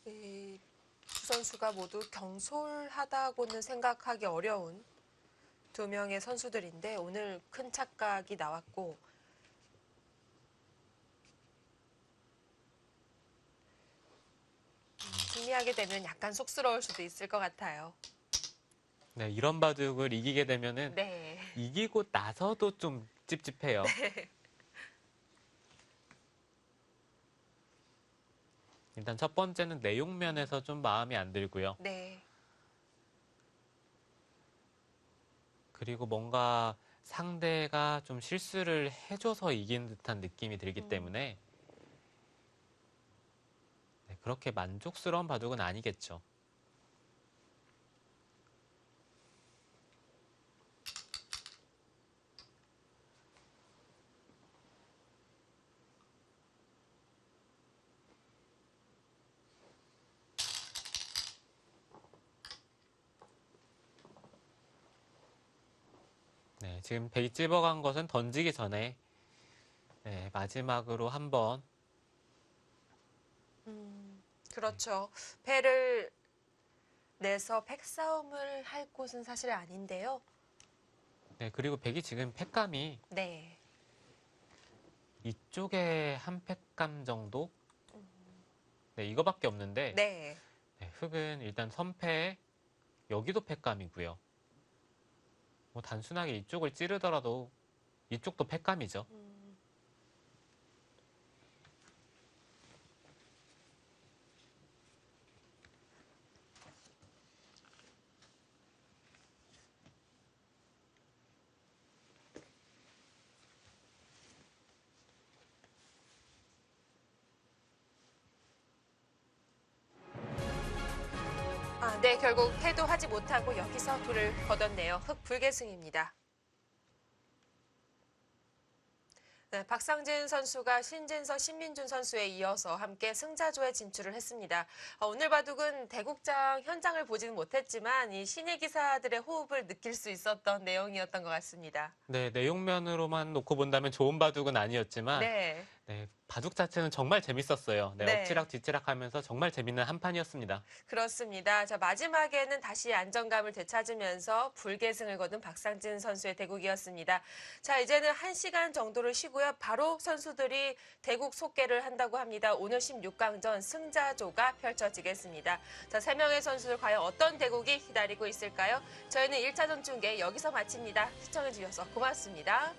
이 두 선수가 모두 경솔하다고는 생각하기 어려운 두 명의 선수들인데 오늘 큰 착각이 나왔고 승리하게 되면 약간 속스러울 수도 있을 것 같아요. 네, 이런 바둑을 이기게 되면은 네. 이기고 나서도 좀 찝찝해요. 일단 첫 번째는 내용 면에서 좀 마음에 안 들고요. 네. 그리고 뭔가 상대가 좀 실수를 해줘서 이긴 듯한 느낌이 들기 때문에 네, 그렇게 만족스러운 바둑은 아니겠죠. 네, 지금 백이 찝어간 것은 던지기 전에 네, 마지막으로 한번 그렇죠. 패를 내서 패싸움을 할 곳은 사실 아닌데요. 네, 그리고 백이 지금 팩감이 네. 이쪽에 한 팩감 정도? 네, 이거밖에 없는데 네. 네, 흑은 일단 선패 여기도 팩감이고요. 뭐 단순하게 이쪽을 찌르더라도 이쪽도 팩감이죠. 네, 결국 패도 하지 못하고 여기서 돌을 거뒀네요. 흑 불계승입니다. 네, 박상진 선수가 신진서, 신민준 선수에 이어서 함께 승자조에 진출을 했습니다. 오늘 바둑은 대국장 현장을 보지는 못했지만 이 신예 기사들의 호흡을 느낄 수 있었던 내용이었던 것 같습니다. 네, 내용면으로만 놓고 본다면 좋은 바둑은 아니었지만 네. 네, 바둑 자체는 정말 재밌었어요. 네, 네. 엎치락 뒤치락 하면서 정말 재밌는 한 판이었습니다. 그렇습니다. 자, 마지막에는 다시 안정감을 되찾으면서 불계승을 거둔 박상진 선수의 대국이었습니다. 자, 이제는 1시간 정도를 쉬고요. 바로 선수들이 대국 속계를 한다고 합니다. 오늘 16강전 승자조가 펼쳐지겠습니다. 자, 3명의 선수들 과연 어떤 대국이 기다리고 있을까요? 저희는 1차전 중계 여기서 마칩니다. 시청해주셔서 고맙습니다.